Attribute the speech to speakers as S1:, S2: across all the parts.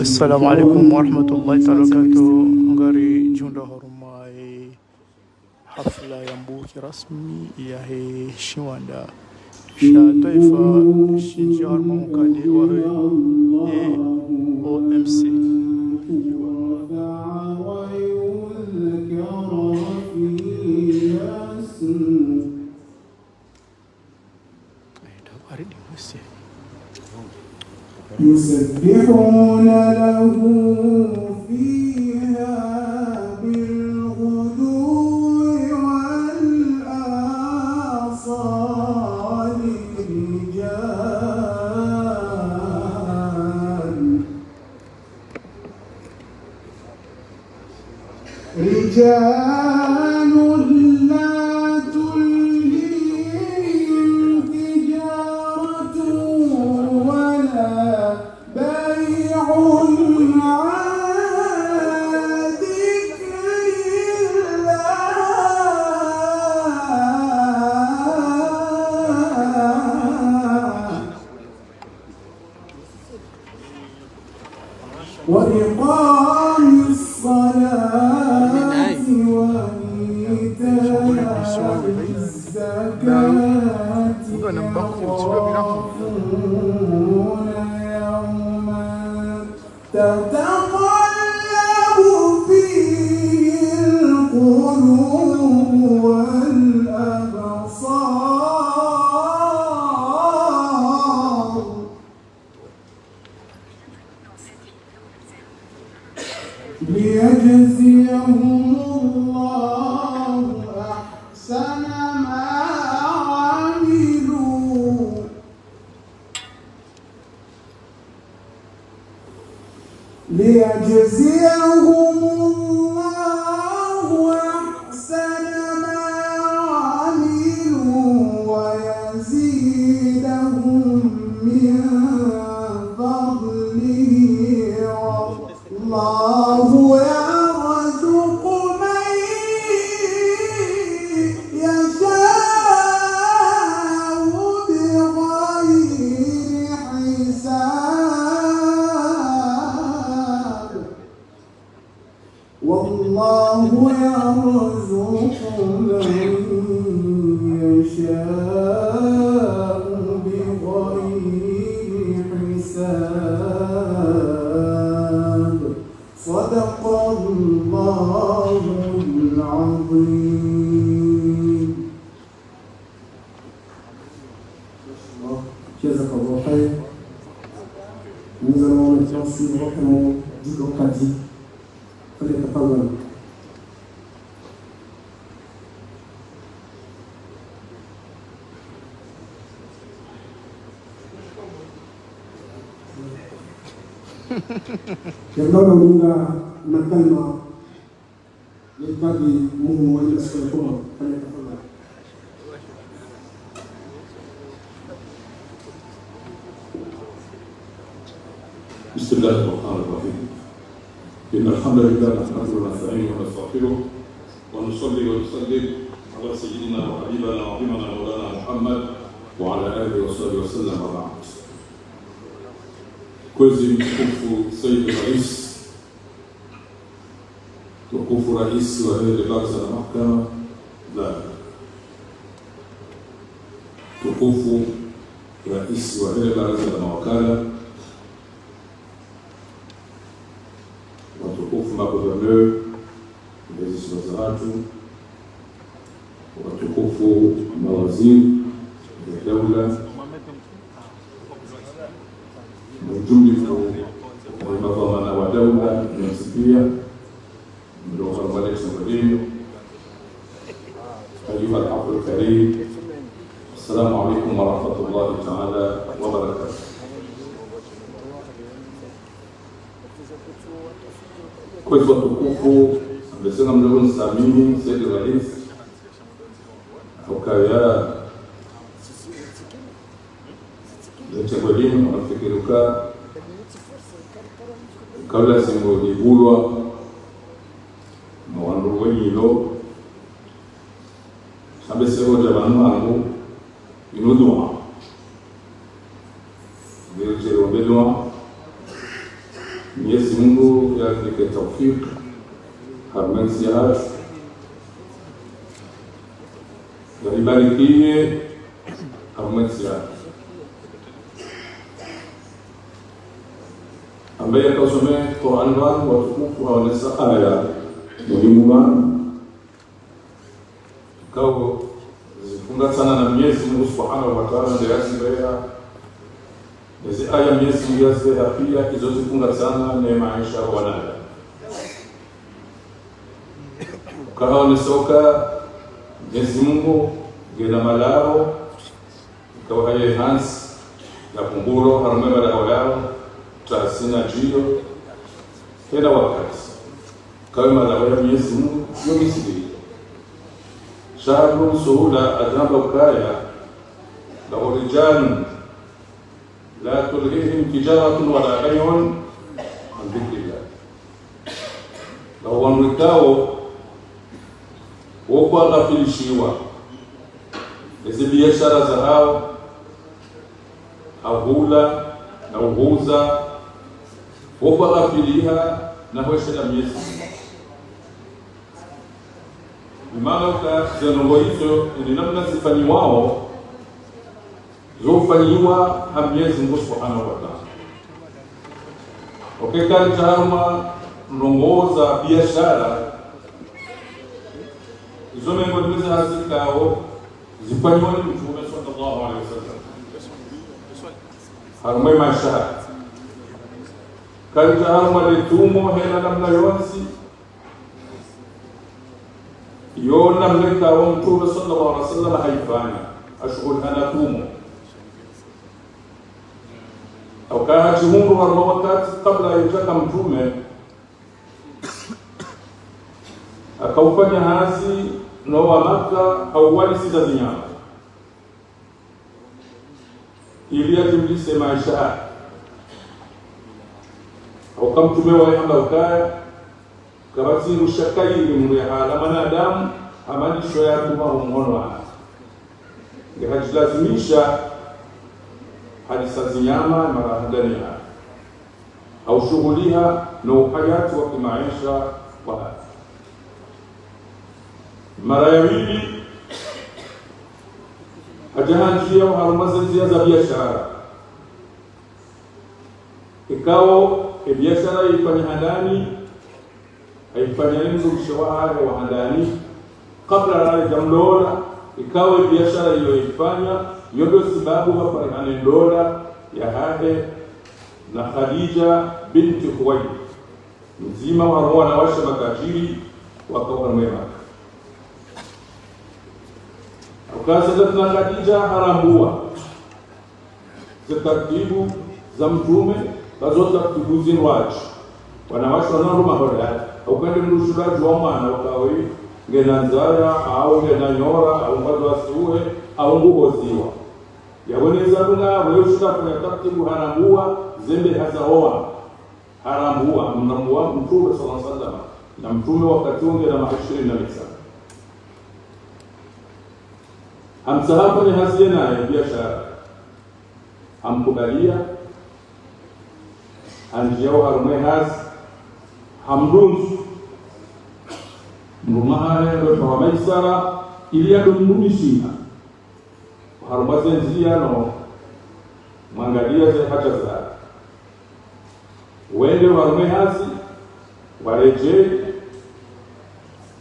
S1: Assalamu alaikum warahmatullahi wabarakatuh. Ngari junda horumai hafla ya mbuki rasmi ya heshimanda sha taifa shinji harmamukade wahe OMC
S2: يسبحون له فيها بالغدو والآصال رجال لا تلهيهم تجارة ولا بيع عن ذكر الله وإقام الصلاة وإيتاء الزكاة يخافون يوما تتقلب فيه القلوب والأبصار ليجزيهم الله أحسن ما عملوا ليجزيهم الله أحسن ما عملوا ويزيدهم من فضله الله يرزق من يشاء بغير حساب والله يرزق من يشاء بغير حساب صدق الله العظيم. جزاك الله خير. Nous allons maintenant suivre un Dido Kadi. فليتفضل. Yalla munga nakalma yabagi mungu wajib sekolah فليتفضل.
S3: بسم الله الرحمن الرحيم. إن الحمد لله نحمده ونستعينه ونستغفره ونصلي ونسلم على سيدنا وحبيبنا وعظيمنا مولانا محمد وعلى آله وصحبه وسلم وبعد. Kwezi mtukufu Sayyid Rais, tukufu Rais wa hili baraza la mahakama la tukufu Rais wa hili baraza la mawakala, watukufu maguverneur hizi wazaratu, watukufu mawaziri wa dawla, mjumbe wa magavana wa dawla na sipia ndio wale wanaosimamia. أيها الحفل الكريم، السلام عليكم ورحمة الله تعالى وبركاته. Kwa hivyo tukufu amesema mlio Samini Said Rais ukaya Chagwalimu anafikiruka kabla simujibulwa na wandugu hilo sabese hoja banangu inudwa nilichoombewa Mwenyezi Mungu yake tawfik hamasi haya yalibarikie hamasi haya ambaye akasomea Qur'an watukufu hawanasa aya muhimu sana kao zifunga sana na Mwenyezi Mungu Subhanahu wa Ta'ala ndio yasimbea hizi aya Mwenyezi Mungu yasimbea pia hizo zifunga sana na maisha ya wanadamu kwa nisoka Mwenyezi Mungu gena malao kwa haya hans ya kumburo harumema la walao tasina jio tena wakati kama la Mwenyezi Mungu yomisiri شهر سهولة أجنب وكاية له رجال لا تلهيهم تجارة ولا بيع عن ذكر الله لو أمريكاو وقوة في الشيوة إذا بيشترى زهاو أهولا نوهوزا وقوة في ليها نهوشة ميسي Imamaka zinongo hizo ni namna zifanyiwao zofanyiwa na Mwenyezi Mungu Subhanahu wa Ta'ala. Okekali taharuma ndongoza biashara hizo mengo hazikao zifanyiwa ni Mtume sallallahu alaihi wasallam. Harumwe maisha kali taharuma letumo hela namna yonsi yona mleka wa Mtume sallallahu alaihi wasallam haifanya ashghul hanakumu au kana chungu wa wakati kabla ya Mtume akaufanya hazi na wa Makka au wali sita zinyama ili atimlise maisha au kama Mtume wa yamba ukaya kabati ushakai muri hala manadamu amanisho ya kuma umuono ana ngajilazimisha hadisa zinyama mara hadania au shughuliha na uhayati wa kimaisha wa mara ya pili ajahanjia harumazi za biashara ikao biashara ifanye handani haifanya mshawaha wa handani kabla ya jamdola ikawa biashara hiyo ifanya yodo sababu hapa ni dola ya hade na Khadija binti Khuwaylid mzima wa wanawasha makajiri wakawa mwema ukasadatna Khadija harambua zitaratibu za Mtume bazota kutuzin waji wanawasha wanaruma hoda ukende mrushuraji wa mwana ukawi ngena nzara au ngena nyora au mbazo asiuhe au nguo ziwa yaweza dunga wewe kwa taratibu harambua zembe hazaoa harambua mnamua Mtume sallallahu alaihi wasallam na Mtume wakati unge na 29 amsahaba ni hazina ya biashara amkubalia anjao harumwe haz hamdunsu mrumaha kwa maisara ili adumumishina harumaze njia no mwangalia za haja za wende warume hazi wareje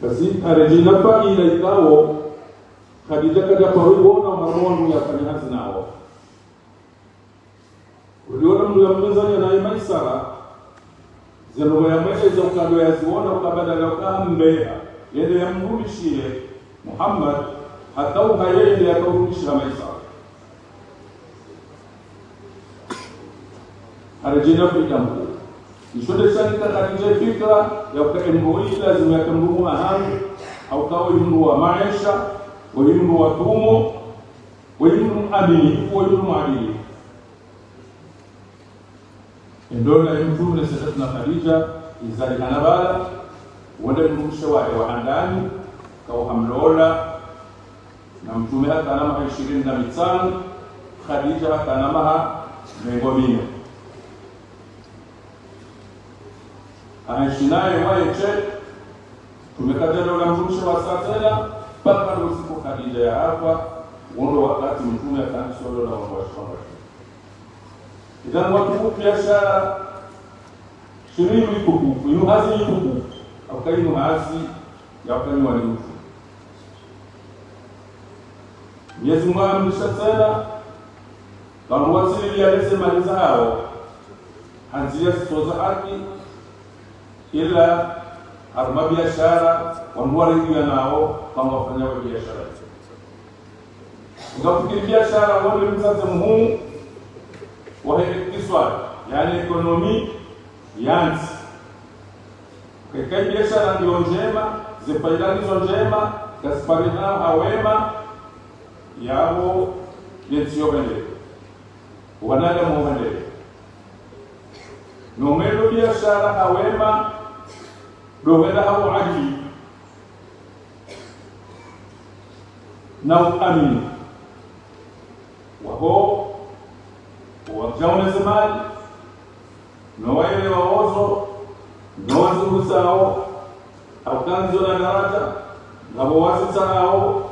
S3: basi areje napa ila ikao Khadija kaja kwa kuona marmondu ya fanya hazi nao uliona mtu ya Mtanzania na maisara zeno ya mwezi za ukando ya ziona ukabadala ukambe yende ya mrudishie Muhammad hata ukayende akarudisha maisha arejea kwa jambo ishode sana Khadija fikra ya ukaemroi lazima yakamrumu ahamu au kawa yungu wa maisha wa yungu wa tumo wa yungu amini wa yungu adili ndola Mtume Sayyidatuna Khadija izali kanabala wende mrudisha wa handani kwa hamlola na Mtume hata na 25 Khadija hata na mengomino anashinaye waeche tumekatelo la mrusha wa satela mpaka usiku kadida ya hapa uondo wakati mtume akanisolo na washamba idan watu biashara shirimu ikuku inu hazi ikuku akainu hazi yakani walimu Mwenyezi Mungu amrisha tena kwa wasili yalese mali zao hanzia zitoza haki ila harma biashara wanduwarijia nao kama wafanya wa biashara ukafikiri biashara wale mzazi muhimu wa iktisadi yani ekonomi yanzi kwa biashara ndio njema zifaida hizo njema kasparina hawema yabo yensio bende wanadamu bende no melo biashara hawema do wenda hapo aji na amini wako wajaone zamani no wale waozo no wazungu sao au kanzo na daraja na wawasi sao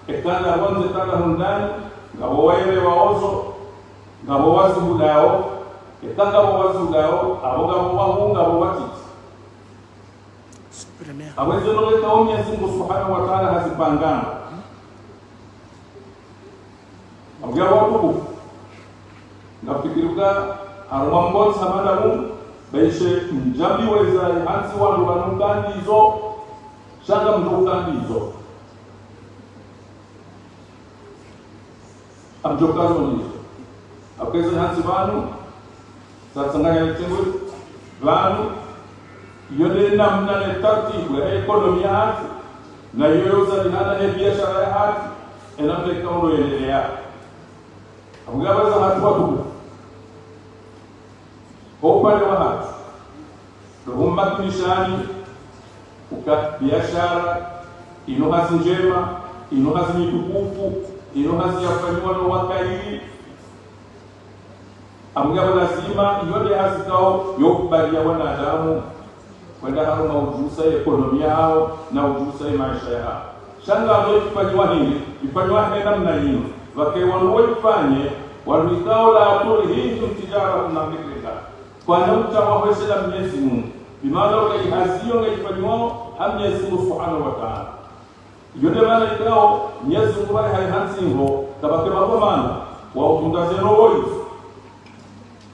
S3: ekanda wanze kanda hundani ngabo wale waozo ngabo wazi budao ekanda wazi budao aboga wahunga wawati awezo nole kaomi ya Mungu Subhanahu wa Ta'ala hazipangana abya watu nafikiruka arwambo samana mu baishe mjambi weza hansi wa ndukanukandi hizo shanga mtukandi hizo amjokazo hizo apesa hansi banu satsanganya letengu banu yode namna ne tartibu ya ekonomi ya hati na yoyoza linana ne biashara ya hati enamle kaundo yendelea abugabeza hatu watu kwa upande wa hati ruhumakilishani uka biashara inohazi njema inohazi mitukufu inohazi yafanywa no wakaili abugaba lazima yode hazikao yokubalia wanadamu kwenda haruma ujusa ekonomi yao na ujusa maisha yao shanga ndio ifanywa hili ifanywa hena namna hiyo wake wanawefanye walikao la tuli hii mtijara unamlika kwa nukta wa hesela Mwenyezi Mungu bimaana wale hazio ngifanywa Mwenyezi Mungu Subhanahu wa Ta'ala yode maana ikao Mwenyezi Mungu haihansi ngo tabake mapamano wa utunda zero voice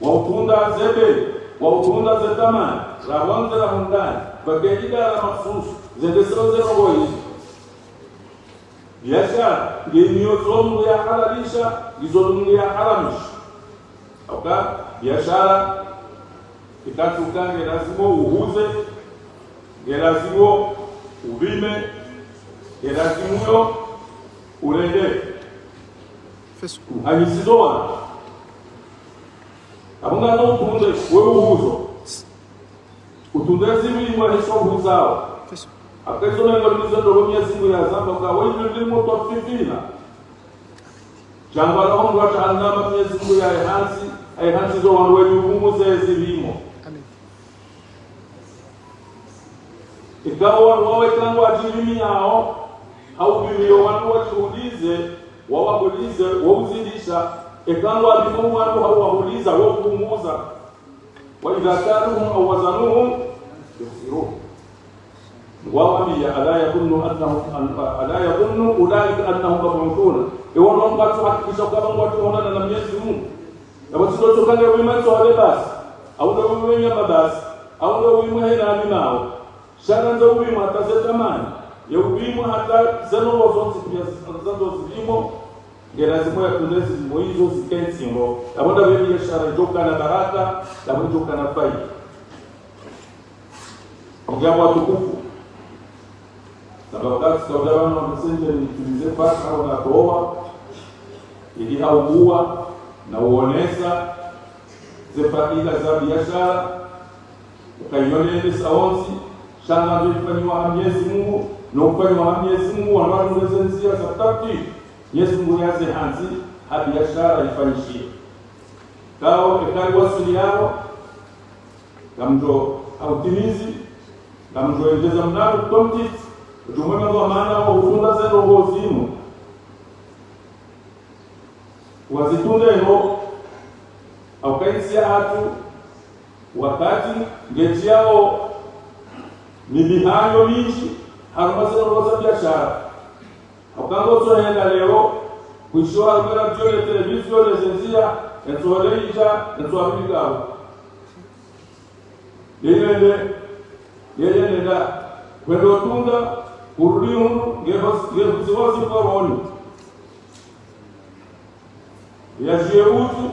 S3: wa utunda zebe wa utunda zetamani la wanza la hundani bakejida la mafusu zendesero zero voice biashara ndio zomu ya halalisha zomu ya haramisha oka biashara ikatukange lazima uhuze lazima ubime lazima urende hanyisizoa abunga ndo tunde wewe uhuzo utundezi mwa hizo huzao akazo na ngalizo ndo Mwenyezi Mungu ya zamba kwa wewe ndio moto fifina jangwa la Mungu ataanza Mwenyezi Mungu ya hansi zo wanwe umuze zilimo amen ikawa wawe tangu ajilimi yao au bilio watu wachuulize wawabulize wauzidisha ikawa bimu watu hawauliza wakuumuza wa idha kaluhum aw wazanuhum yusiru wawambia ala yadhunnu ulaika annahum mab'uthun ewono ngatu hakikisha kama watu wanaona na Mwenyezi Mungu na watu tokanga wimacho wale basi au ndio wimenya mabasi au ndio wimwe na aminao shana ndio wimwe atazetamani ya wimwe hata zeno zote pia zanzo zilimo lazima ya kundezi moizo zikensingo abonda wewe biashara joka na baraka na joka na faida ongea watu kufu sababu wakati saudabano wamesenje nitulize pasa au na toa ili haugua na uonesa zefaida za biashara ukaione saonsi shanga vifanywa Mwenyezi Mungu na ufanywa Mwenyezi Mungu wanaoendezea za tatu Mwenyezi Mungu yaze hanzi biashara ifanyishie kao ekali wasili yao kamjo autimizi kamjo endeza mnalo tomti tumwema kwa maana wa utunda zero gozimu wazitunde ndo aukaisia hatu wakati ngeti yao ni bihanyo mingi harumasero roza biashara aukangozo henda leo kuishwa alugara vyo televizio lezenzia entuwaleija entuwabiligao yeye nenda kwendo tunda kurudi hunu ngehuziwazi koroni yajiye utu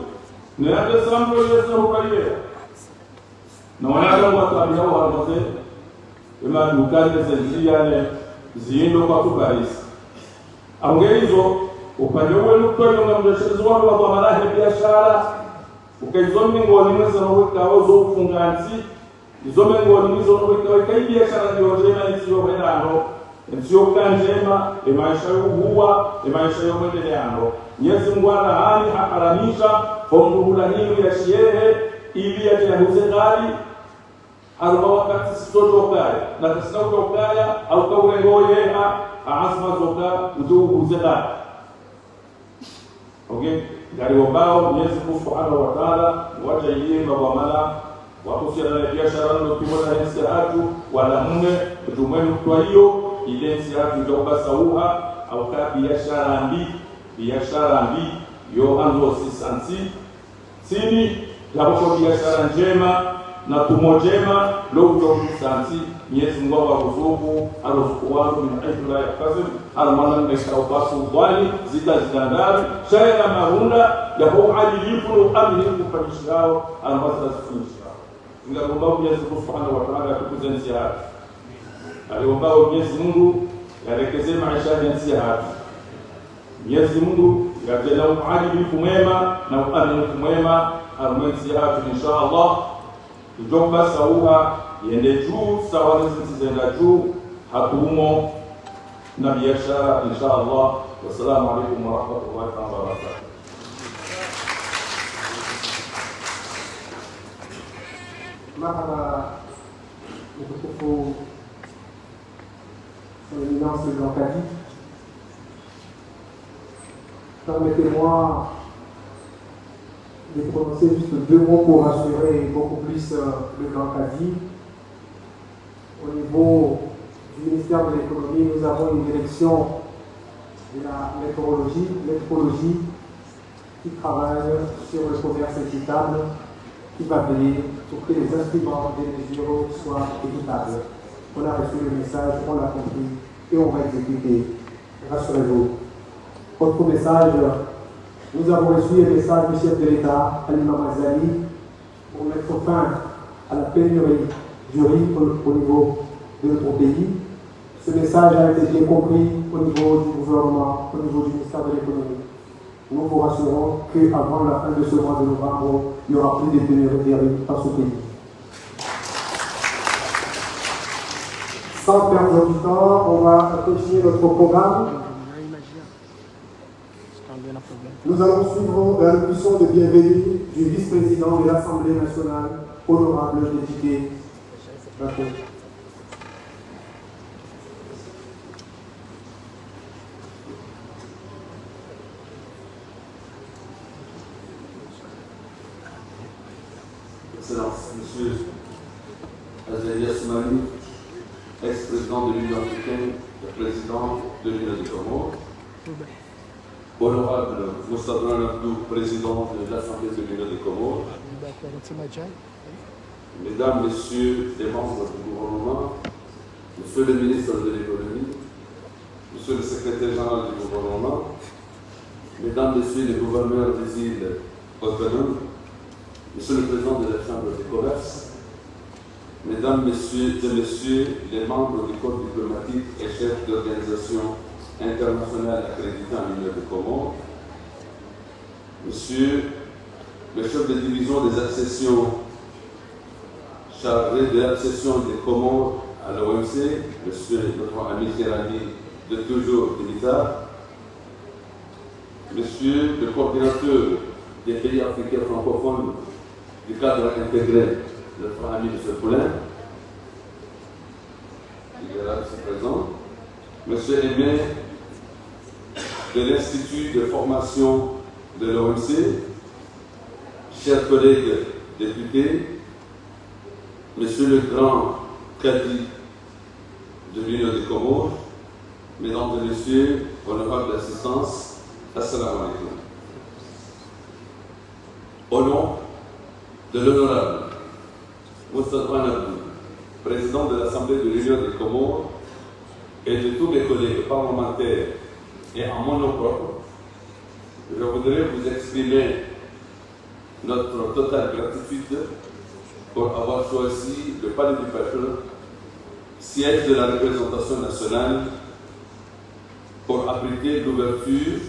S3: nende sambo yese hukaye na wanadamu watabia waroze ima dukani lezenzia ne ziindo kwa tukarisi aungeizo upande wenu kwenye mnamdashirizo wanu wa manahe biashara ukaizomi ngoni mweza mweka ozo ufunganzi izome ngoni mwizo mweka biashara diojema isiyo wenano isiyo kanjema emaisha yuhuwa emaisha yomwendeleano nyezi mwana hani hakaramisha honguhula hinu ya shiehe ili ya jahuze gari haruba wakati sitoto kaya na kasina utokaya au kaurengo yeha aasma zoka utuhuze gari. Okay, gari wabao Mwenyezi Mungu Subhanahu wa Ta'ala wajalie mabamala wakusiana na biashara ndio kimona hensi hatu wala mume tumwenu kwa hiyo ile hensi hatu ndio sauha au ka biashara mbi yo anzo sisansi sini japo biashara njema na tumojema logo sansi Mwenyezi Mungu akuzuku aruzuku wangu min haythu la yahtasib almana ngesha ubasu dhali zidandari shayla mahunda yahu adilifu amri kufanyishao almasala kufanyishao ngomba Mwenyezi Mungu Subhanahu wa Ta'ala atukuzenzi hapa aliomba Mwenyezi Mungu yarekeze maisha ya hapa Mwenyezi Mungu yatenda uadilifu mwema na uaminifu mwema almwenzi hapa inshallah Jomba sauha yende juu sawa zenda juu hatumo na biashara inshallah. Wassalamu alaykum wa rahmatullahi wa barakatuh.
S2: Marhaba mtukufu Eminence Grand Cadi. Permettez-moi de prononcer juste 2 mots pour rassurer beaucoup plus le Grand Cadi. Au niveau du ministère de l'économie, nous avons une direction de la métrologie qui travaille sur le commerce équitable, qui va veiller pour que les instruments des mesures soient équitables. On a reçu le message, on l'a compris et on va exécuter. Rassurez-vous. Autre message. Nous avons reçu un message du chef de l'État, Al-Imam Azali, pour mettre fin à la pénurie du riz au niveau de notre pays. Ce message a été bien compris au niveau du gouvernement, au niveau du ministère de l'économie. Nous vous rassurons qu'avant la fin de ce mois de novembre, il n'y aura plus de pénurie de riz dans ce pays. Sans perdre du temps, on va continuer notre programme. Nous allons suivre l'allocution de bienvenue du vice-président de l'Assemblée nationale, honorable député Bako.
S4: Excellence, Monsieur Azali Assoumani, ex-président de l'Union africaine, le président de l'Union des Comores. Honorable Moussa Abdou, président de l'Assemblée de l'Union des Comores, Mesdames, Messieurs les membres du gouvernement, Monsieur le ministre de l'économie, Monsieur le secrétaire général du gouvernement, Mesdames, Messieurs les gouverneurs des îles autonomes, Monsieur le président de la Chambre de commerce, Mesdames, Messieurs et Messieurs les membres du corps diplomatique et chefs d'organisation internationale accréditée en l'Union des Comores, Monsieur le chef de division des accessions chargé de l'accession des Comores à l'OMC, Monsieur notre ami Kérani de toujours militaire, Monsieur le coordinateur des pays africains francophones du cadre intégré, le frère ami M. Poulain, il est là, ici présent, M. Aimé de l'Institut de formation de l'OMC, chers collègues députés, Monsieur le Grand Cadi de l'Union des Comores, Mesdames et Messieurs, honorables d'assistance, Assalamu alaikum. Au nom de l'honorable Moustapha Nabou, président de l'Assemblée de l'Union des Comores, et de tous mes collègues parlementaires et en mon nom propre, je voudrais vous exprimer notre totale gratitude pour avoir choisi le Palais du Peuple, siège de la représentation nationale, pour abriter l'ouverture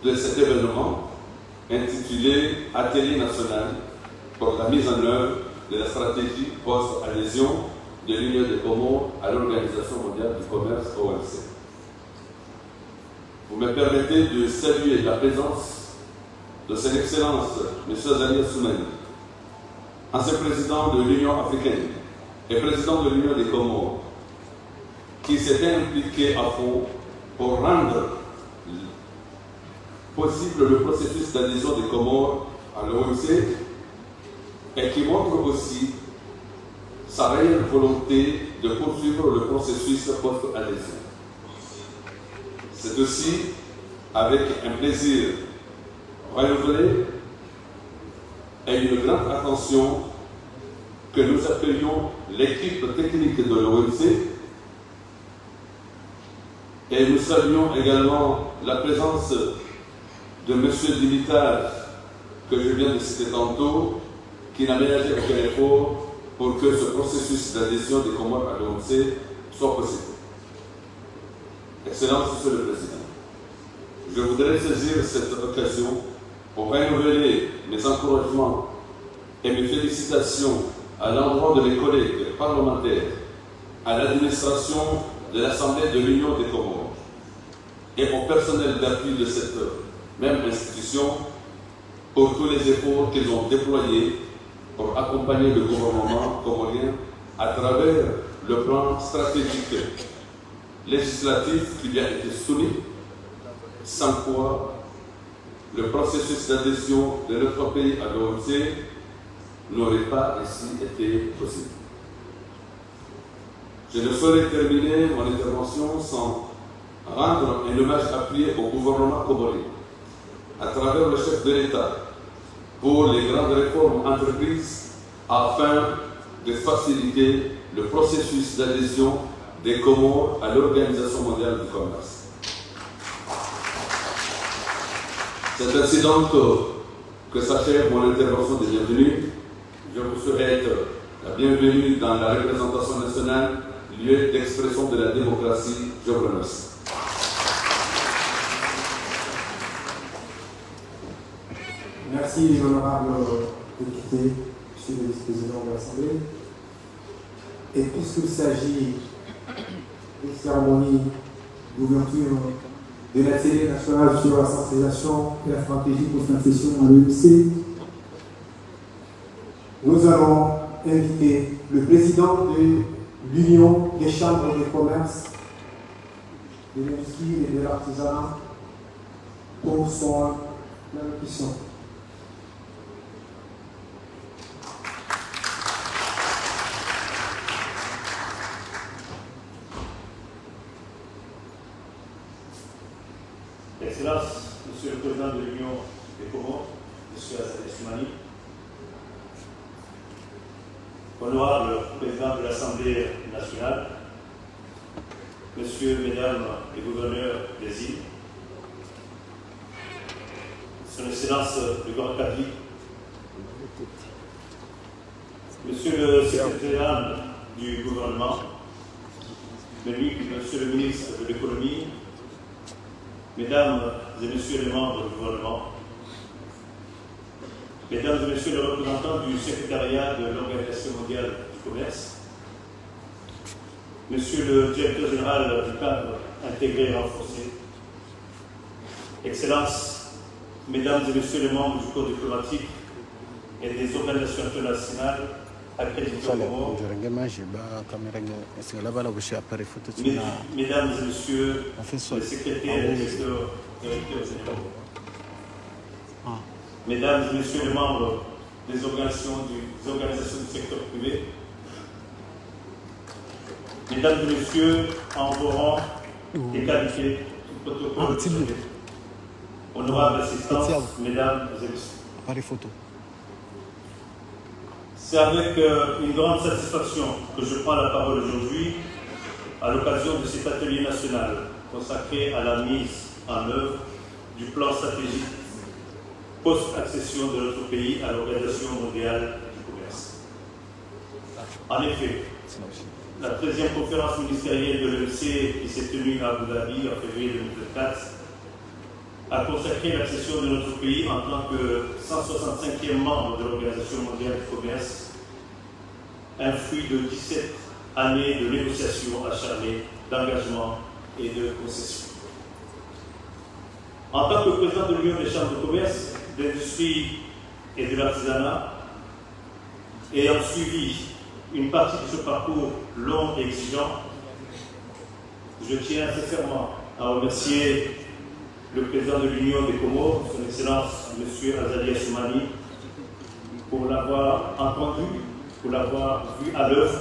S4: de cet événement intitulé Atelier national pour la mise en œuvre de la stratégie post-adhésion de l'Union des Comores à l'Organisation mondiale du commerce OMC. Vous me permettez de saluer la présence de son Excellence M. Azali Assoumani, ancien président de l'Union africaine et président de l'Union des Comores, qui s'était impliqué à fond pour rendre possible le processus d'adhésion des Comores à l'OMC et qui montre aussi sa réelle volonté de poursuivre le processus post-adhésion. C'est aussi avec un plaisir renouvelé et une grande attention que nous accueillons l'équipe technique de l'OMC et nous saluons également la présence de M. Dimitar, que je viens de citer tantôt, qui n'a ménagé aucun effort pour que ce processus d'adhésion des Comores à l'OMC soit possible. Excellence, Monsieur le Président, je voudrais saisir cette occasion pour renouveler mes encouragements et mes félicitations à l'endroit de mes collègues parlementaires, à l'administration de l'Assemblée de l'Union des Comores et au personnel d'appui de cette même institution pour tous les efforts qu'ils ont déployés pour accompagner le gouvernement comorien à travers le plan stratégique législatif qui lui a été soumis, sans quoi le processus d'adhésion de notre pays à l'OMC n'aurait pas ainsi été possible. Je ne saurais terminer mon intervention sans rendre un hommage appuyé au gouvernement comorien, à travers le chef de l'État, pour les grandes réformes entreprises afin de faciliter le processus d'adhésion des Comores à l'Organisation mondiale du commerce. C'est ainsi donc que s'achève mon intervention de bienvenue. Je vous souhaite la bienvenue dans la représentation nationale, lieu d'expression de la démocratie. Je vous remercie.
S2: Merci, honorable député, monsieur le vice-président de l'Assemblée. Et puisqu'il s'agit d'une cérémonie d'ouverture de l'atelier national sur la sensibilisation et la stratégie post-accession à l'OMC, nous allons inviter le président de l'Union des chambres de commerce, de l'industrie et de l'artisanat pour son allocution.
S5: Excellence, Monsieur le Président de l'Union des Comores, Monsieur Azali Assoumani, honorable Président de l'Assemblée nationale, Monsieur, Mesdames les gouverneurs des îles, Son Excellence le Grand Cadi, Monsieur le secrétaire du gouvernement, Monsieur le ministre de l'économie, Mesdames et Messieurs les membres du gouvernement, Mesdames et Messieurs les représentants du secrétariat de l'Organisation mondiale du commerce, Monsieur le directeur général du cadre intégré et renforcé, Excellences, Mesdames et Messieurs les membres du corps diplomatique et des organisations internationales accréditées au Comores, Mesdames et Messieurs les secrétaires et directeurs généraux, Mesdames et Messieurs les membres des organisations du secteur privé, Mesdames et Messieurs, en vos rangs et qualités du protocole, honorable assistance, Mesdames et Messieurs. C'est avec une grande satisfaction que je prends la parole aujourd'hui à l'occasion de cet atelier national consacré à la mise en œuvre du plan stratégique post-accession de notre pays à l'Organisation mondiale du commerce. En effet, la 13e conférence ministérielle de l'OMC qui s'est tenue à Abu Dhabi en février 2024 a consacré l'accession de notre pays en tant que 165e membre de l'Organisation mondiale du commerce, un fruit de 17 années de négociations acharnées, d'engagement et de concessions. En tant que président de l'Union des chambres de commerce, d'industrie et de l'artisanat, ayant suivi une partie de ce parcours long et exigeant, je tiens sincèrement à remercier le président de l'Union des Comores, son Excellence M. Azali Assoumani, pour l'avoir entendu, pour l'avoir vu à l'œuvre,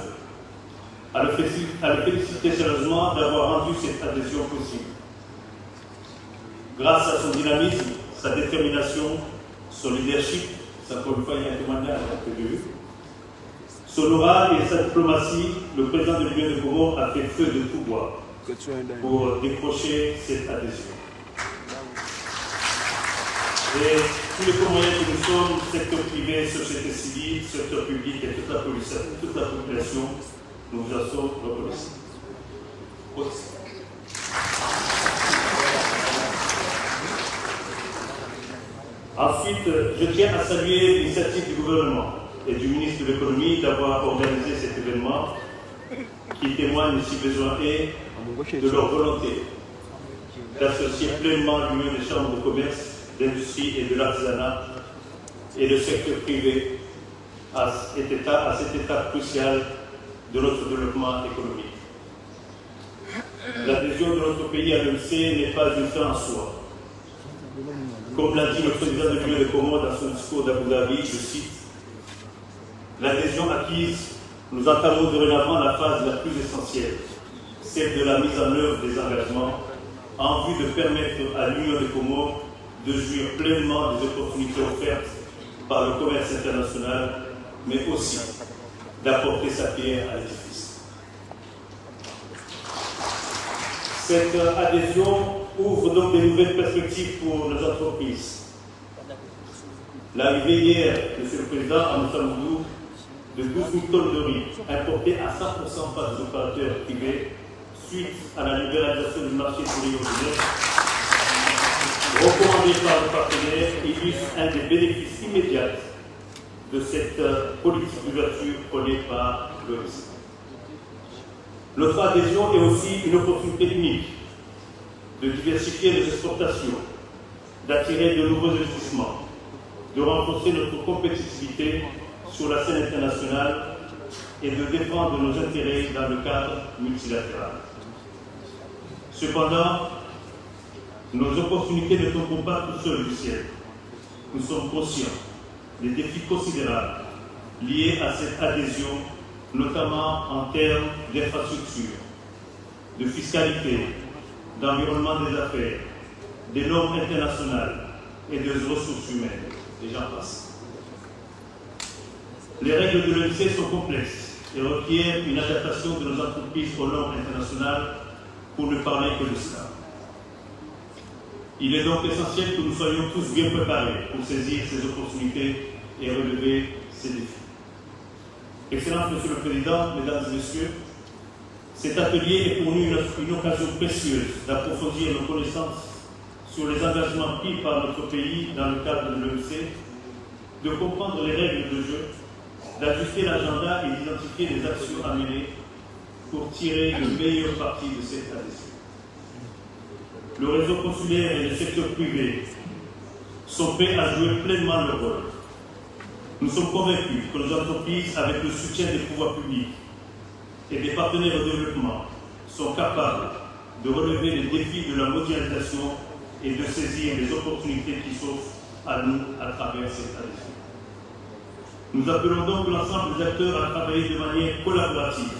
S5: à le féliciter sérieusement d'avoir rendu cette adhésion possible. Grâce à son dynamisme, sa détermination, son leadership, encore une fois il y a un témoignage de lui, son oral et sa diplomatie, le président de l'Union des Comores a fait feu de tout bois pour décrocher cette adhésion. Et tous les moyens que nous sommes, secteur privé, société civile, secteur public et toute la population, nous vous en sommes reconnaissants. Ensuite, je tiens à saluer l'initiative du gouvernement et du ministre de l'économie d'avoir organisé cet événement qui témoigne, si besoin est, de leur volonté d'associer pleinement l'Union des chambres de commerce, d'industrie et de l'artisanat et le secteur privé à cette étape cruciale de notre développement économique. L'adhésion de notre pays à l'OMC n'est pas une fin en soi. Comme l'a dit le président de l'Union des Comores dans son discours d'Abu Dhabi, je cite, « L'adhésion acquise, nous entamons dorénavant la phase la plus essentielle, celle de la mise en œuvre des engagements, en vue de permettre à l'Union des Comores de jouir pleinement des opportunités offertes par le commerce international, mais aussi d'apporter sa pierre à l'édifice. » Cette adhésion ouvre donc de nouvelles perspectives pour nos entreprises. L'arrivée hier, M. le Président, à Moussamoudou, de 12 000 tonnes de riz importées à 100% par des opérateurs privés suite à la libéralisation du marché pour les ordinaires, recommandé par le partenaire, illustre un des bénéfices immédiats de cette politique d'ouverture prônée par l'OMC. Notre adhésion est aussi une opportunité unique de diversifier les exportations, d'attirer de nouveaux investissements, de renforcer notre compétitivité sur la scène internationale et de défendre nos intérêts dans le cadre multilatéral. Cependant, nos opportunités ne tombent pas tout seules du ciel. Nous sommes conscients des défis considérables liés à cette adhésion, notamment en termes d'infrastructures, de fiscalité, d'environnement des affaires, des normes internationales et des ressources humaines, et j'en passe. Les règles de l'OMC sont complexes et requièrent une adaptation de nos entreprises aux normes internationales, pour ne parler que de cela. Il est donc essentiel que nous soyons tous bien préparés pour saisir ces opportunités et relever ces défis. Excellence, Monsieur le Président, Mesdames et Messieurs, cet atelier est pour nous une occasion précieuse d'approfondir nos connaissances sur les engagements pris par notre pays dans le cadre de l'OMC, de comprendre les règles de jeu, d'ajuster l'agenda et d'identifier les actions à mener pour tirer le meilleur parti de cette adhésion. Le réseau consulaire et le secteur privé sont prêts à jouer pleinement leur rôle. Nous sommes convaincus que nos entreprises, avec le soutien des pouvoirs publics et des partenaires au développement, sont capables de relever les défis de la mondialisation et de saisir les opportunités qui s'offrent à nous à travers cette adhésion. Nous appelons donc l'ensemble des acteurs à travailler de manière collaborative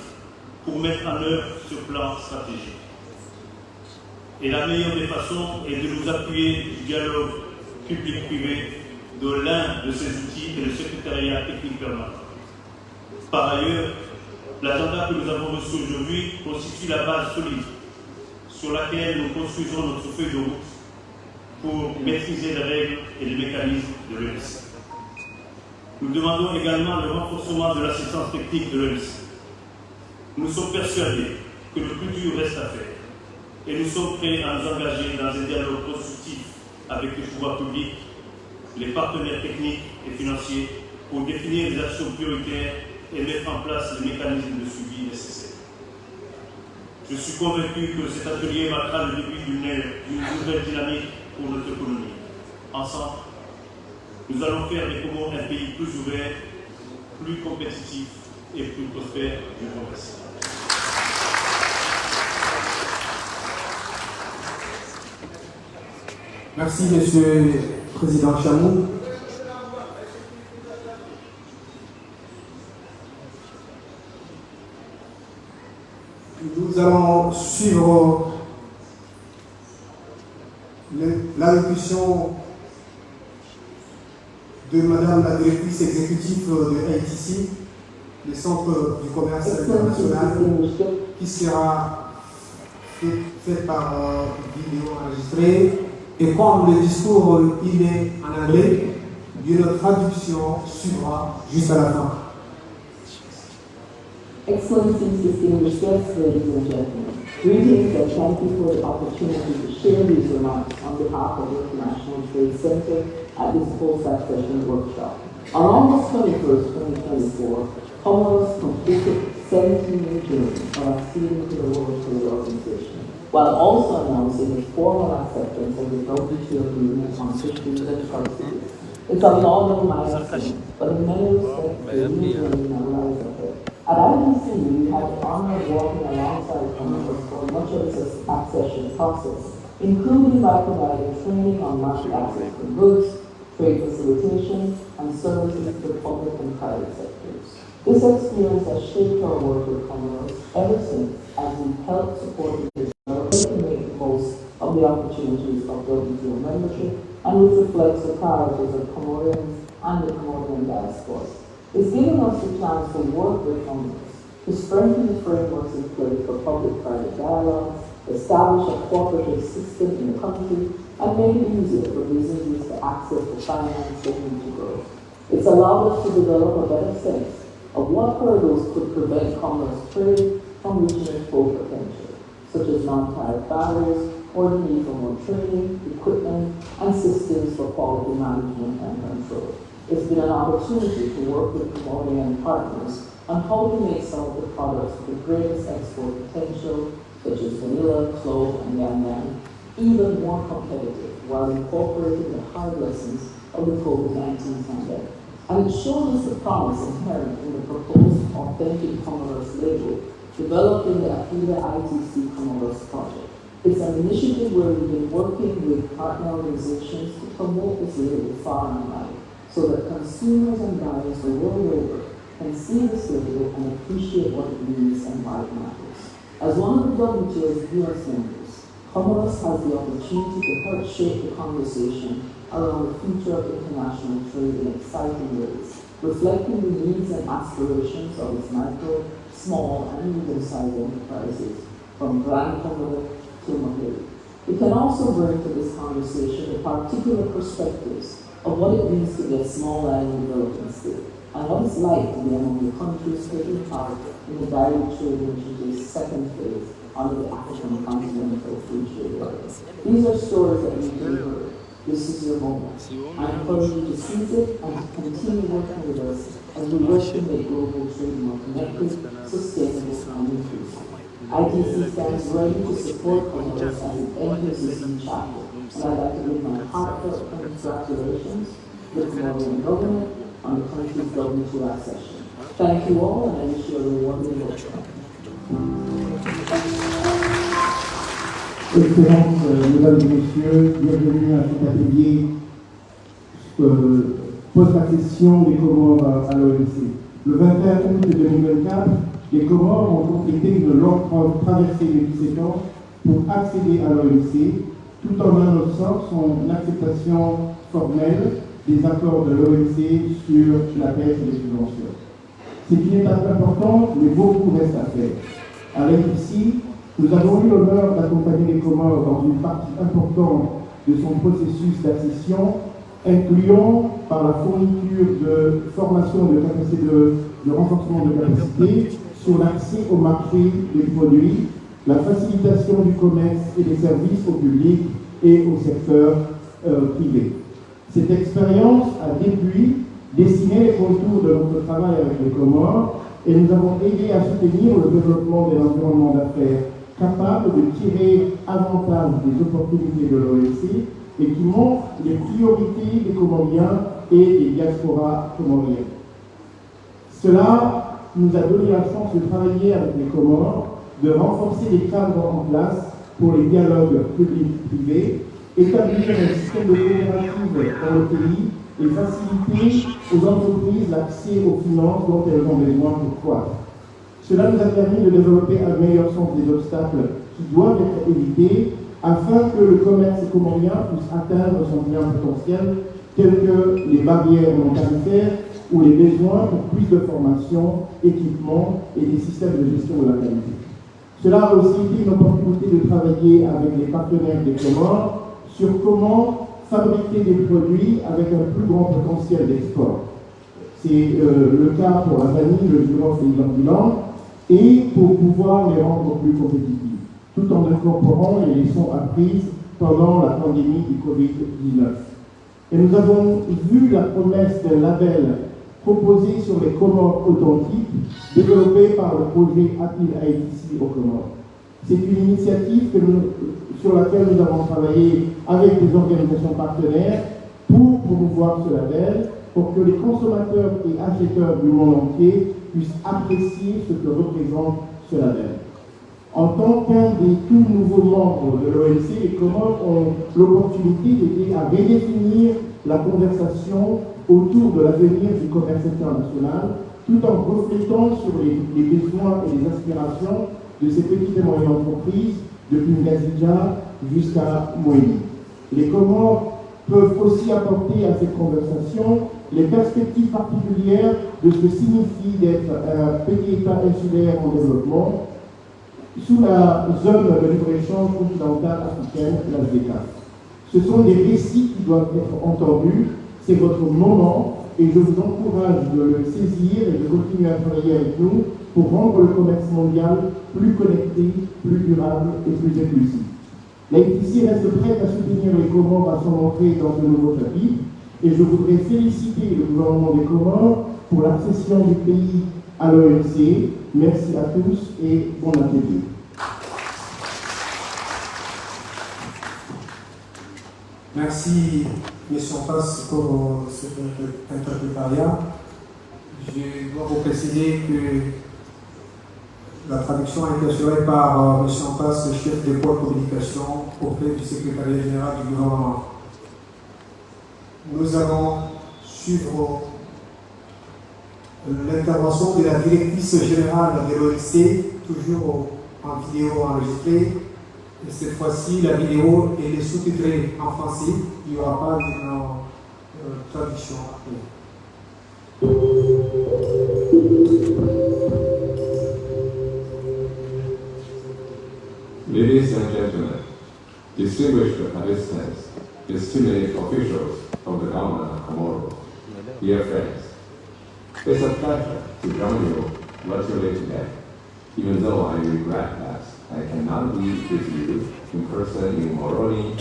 S5: pour mettre en œuvre ce plan stratégique. Et la meilleure des façons est de nous appuyer du dialogue public-privé de l'un de ces outils et le secrétariat technique permanent. Par ailleurs, l'agenda que nous avons reçu aujourd'hui constitue la base solide sur laquelle nous construisons notre feuille de route pour maîtriser les règles et les mécanismes de l'OMC. Nous demandons également le renforcement de l'assistance technique de l'OMC. Nous sommes persuadés que le plus dur reste à faire et nous sommes prêts à nous engager dans un dialogue constructif avec les pouvoirs publics, les partenaires techniques et financiers pour définir les actions prioritaires et mettre en place les mécanismes de suivi nécessaires. Je suis convaincu que cet atelier marquera le début d'une nouvelle dynamique pour notre économie. Ensemble, nous allons faire des Comores un pays plus ouvert, plus compétitif et plus prospère. Je vous remercie.
S2: Merci, Monsieur le Président Chamou. Nous allons suivre l'allocution de Madame la directrice exécutive de AITC, le Centre du commerce international, qui sera faite par vidéo enregistrée. Et comme le discours il est en anglais, une traduction suivra juste à la fin.
S6: Excellencies, distinguished guests, ladies and gentlemen, greetings and thank you for the opportunity to share these remarks on behalf of the International Trade Center at this full-stack session workshop. On August 21st, 2024, Comoros completed 17-year journey of acceding to the World Trade Organization, while also announcing a formal acceptance of the WTO agreement on fisheries and subsidies. It's a laudable milestone, but in many respects, the new journey now lies ahead. At IBC, we had the honor of working alongside Comoros for much of its accession process, including by providing training on market access for goods, trade facilitation, and services to the public and private sectors. This experience has shaped our work with Comoros ever since, as we helped support the to make the most of the opportunities of WTO membership, and which reflects the priorities of Comorians and the Comorian diaspora. It's given us the chance to work with Comoros, to strengthen the frameworks in place for public-private dialogue, establish a cooperative system in the country, and make it easier for businesses to access the finance they need to grow. It's allowed us to develop a better sense of what hurdles could prevent Comoros trade from reaching its full potential, such as non-tariff barriers or the need for more training, equipment, and systems for quality management and control. It's been an opportunity to work with Comorian partners on how to make some of the products with the greatest export potential, such as vanilla, clove, and yam, even more competitive while incorporating the hard lessons of the COVID-19 pandemic. And it shows us the promise inherent in the proposed authentic Comoros label developed in the AFIDA ITC Comoros project. It's an initiative where we've been working with partner organizations to promote this label far and wide, so that consumers and buyers the world over can see this label and appreciate what it means and why it matters. As one of the WTO's US members, Comoros has the opportunity to help shape the conversation around the future of international trade in exciting ways, reflecting the needs and aspirations of its micro, small, and medium-sized enterprises, from Grand Comoros to Mahiri. It can also bring to this conversation the particular perspectives of what it means to be a small island developing state, and what it's like to be among the countries taking part in the direct trade initiative's second phase under the African Continental Free Trade Area. These are stories that need to be heard. This is your moment. I encourage you to seize it and to continue working with us as we work to make global trade more connected, sustainable, and inclusive. ITC stands ready to support Comoros as it enters this new chapter, and I'd like to give my heartfelt congratulations to the Comorian government on the country's WTO accession. Thank you all, and I wish you a rewarding workshop.
S7: Excellences, mesdames et messieurs, bienvenue à cet atelier post-accession des Comores à l'OMC. Le 21 août 2024, les Comores ont complété une longue traversée de 17 ans pour accéder à l'OMC, tout en annonçant son acceptation formelle des accords de l'OMC sur la pêche et les subventions. C'est une étape importante, mais beaucoup reste à faire. À l'IPC, nous avons eu l'honneur d'accompagner les Comores dans une partie importante de son processus d'accession, incluant par la fourniture de formation de renforcement de capacité sur l'accès au marché des produits, la facilitation du commerce et des services au public et au secteur privé. Cette expérience a depuis dessiné les contours de notre travail avec les Comores et nous avons aidé à soutenir le développement de l'environnement d'affaires capable de tirer avantage des opportunités de l'OMC et qui montre les priorités des Comoriens et des diasporas comoriennes. Cela nous a donné la chance de travailler avec les Comores, de renforcer les cadres en place pour les dialogues publics-privés, établir un système de coopérative dans le pays et faciliter aux entreprises l'accès aux finances dont elles ont besoin pour croître. Cela nous a permis de développer un meilleur sens des obstacles qui doivent être évités afin que le commerce comorien puisse atteindre son plein potentiel, tels que les barrières non tarifaires ou les besoins pour plus de formation, équipement et des systèmes de gestion de la qualité. Cela a aussi été une opportunité de travailler avec les partenaires des Comores sur comment fabriquer des produits avec un plus grand potentiel d'export. C'est le cas pour la vanille, le girofle et l'orbilan, et pour pouvoir les rendre plus compétitifs, tout en incorporant les leçons apprises pendant la pandémie du Covid-19. Et nous avons vu la promesse d'un label proposé sur les Comores authentiques, développé par le projet Apil ITC aux Comores. C'est une initiative sur laquelle nous avons travaillé avec des organisations partenaires pour promouvoir ce label, pour que les consommateurs et acheteurs du monde entier puissent apprécier ce que représente ce label. En tant qu'un des tout nouveaux membres de l'OMC, les Comores ont l'opportunité d'aider à redéfinir la conversation autour de l'avenir du commerce international, tout en reflétant sur les besoins et les aspirations de ces petites et moyennes entreprises, depuis Ngazidja jusqu'à Moïni. Les Comores peuvent aussi apporter à cette conversation les perspectives particulières de ce que signifie d'être un petit État insulaire en développement sous la zone de libre-échange continentale africaine, la ZECA. Ce sont des récits qui doivent être entendus, c'est votre moment et je vous encourage de le saisir et de continuer à travailler avec nous pour rendre le commerce mondial plus connecté, plus durable et plus inclusif. L'ITC reste prête à soutenir les Comores à son entrée dans ce nouveau chapitre et je voudrais féliciter le gouvernement des Comores pour l'accession du pays à l'OMC. Merci à tous et bon appétit.
S2: Merci, M. Champas, pour cet interprétariat. Je dois vous préciser que la traduction a été assurée par M. Champas, chef de pôle communication auprès du secrétariat général du gouvernement. Nous allons suivre l'intervention de la directrice générale de l'OMC, toujours en vidéo enregistrée. Et cette fois-ci, la vidéo est sous-titrée en français. Il n'y aura pas de traduction après.
S8: Ladies and gentlemen, distinguished participants, distinguished officials of the government of Comoros, dear friends, it's a pleasure to join you virtually today, even though I regret that I cannot be with you in person in Moroni